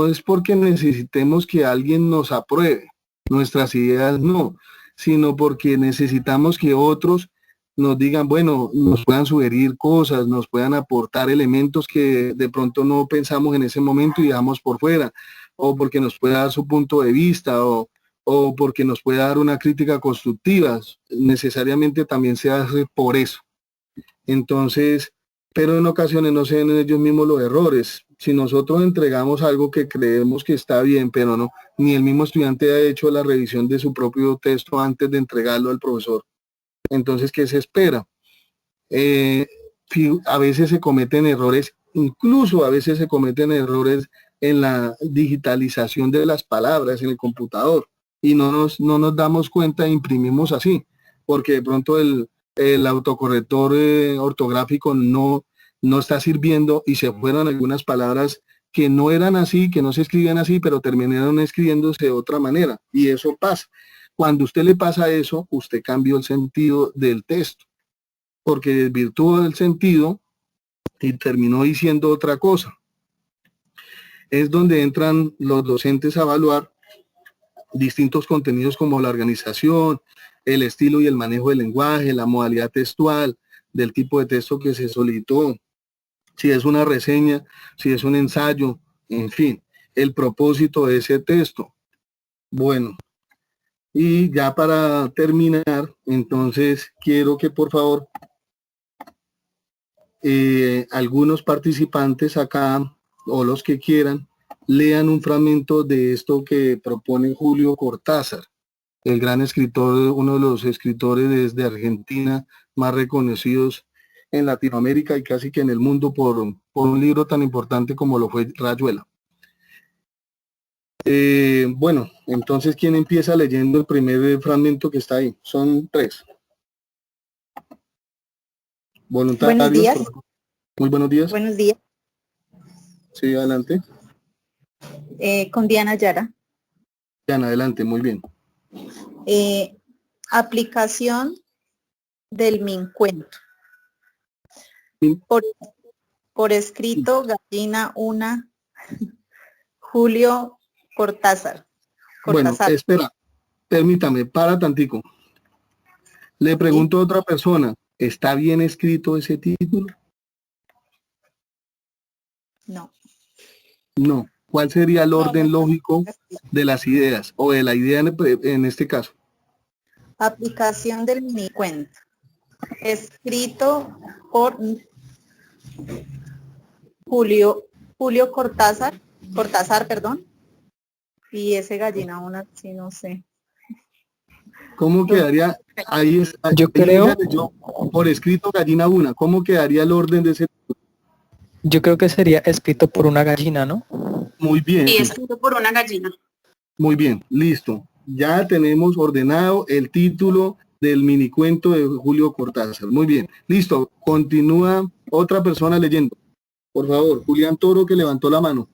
es porque necesitemos que alguien nos apruebe nuestras ideas, no, sino porque necesitamos que otros nos digan, bueno, nos puedan sugerir cosas, nos puedan aportar elementos que de pronto no pensamos en ese momento y dejamos por fuera, o porque nos pueda dar su punto de vista, o porque nos pueda dar una crítica constructiva. Necesariamente también se hace por eso. Entonces, pero en ocasiones no se ven en ellos mismos los errores. Si nosotros entregamos algo que creemos que está bien, pero no, ni el mismo estudiante ha hecho la revisión de su propio texto antes de entregarlo al profesor. Entonces, ¿qué se espera? A veces se cometen errores, incluso a veces se cometen errores en la digitalización de las palabras en el computador y no nos damos cuenta e imprimimos así, porque de pronto el autocorrector ortográfico no está sirviendo y se fueron algunas palabras que no eran así, que no se escribían así, pero terminaron escribiéndose de otra manera, y eso pasa. Cuando a usted le pasa eso, usted cambió el sentido del texto, porque desvirtuó el sentido y terminó diciendo otra cosa. Es donde entran los docentes a evaluar distintos contenidos como la organización, el estilo y el manejo del lenguaje, la modalidad textual, del tipo de texto que se solicitó, si es una reseña, si es un ensayo, en fin, el propósito de ese texto. Bueno. Y ya para terminar, entonces quiero que por favor algunos participantes acá o los que quieran lean un fragmento de esto que propone Julio Cortázar, el gran escritor, uno de los escritores desde Argentina más reconocidos en Latinoamérica y casi que en el mundo por un libro tan importante como lo fue Rayuela. Bueno, entonces, ¿quién empieza leyendo el primer fragmento que está ahí? Son 3. Voluntarios. Buenos días. Muy buenos días. Buenos días. Sí, adelante. Con Diana Yara. Diana, adelante, muy bien. Aplicación del mincuento. Por escrito, Gallina Una, Julio Cortázar. Bueno, espera, permítame, para tantico. Le pregunto a otra persona, ¿está bien escrito ese título? No. No. ¿Cuál sería el orden lógico de las ideas o de la idea en este caso? Aplicación del minicuento. Escrito por Julio Cortázar, perdón. Y ese Gallina Una, sí, no sé. ¿Cómo quedaría? Ahí es. Yo creo. Por escrito Gallina Una. ¿Cómo quedaría el orden de ese? Yo creo que sería escrito por una gallina, ¿no? Muy bien. Y escrito por una gallina. Muy bien, listo. Ya tenemos ordenado el título del minicuento de Julio Cortázar. Muy bien, listo. Continúa otra persona leyendo. Por favor, Julián Toro, que levantó la mano.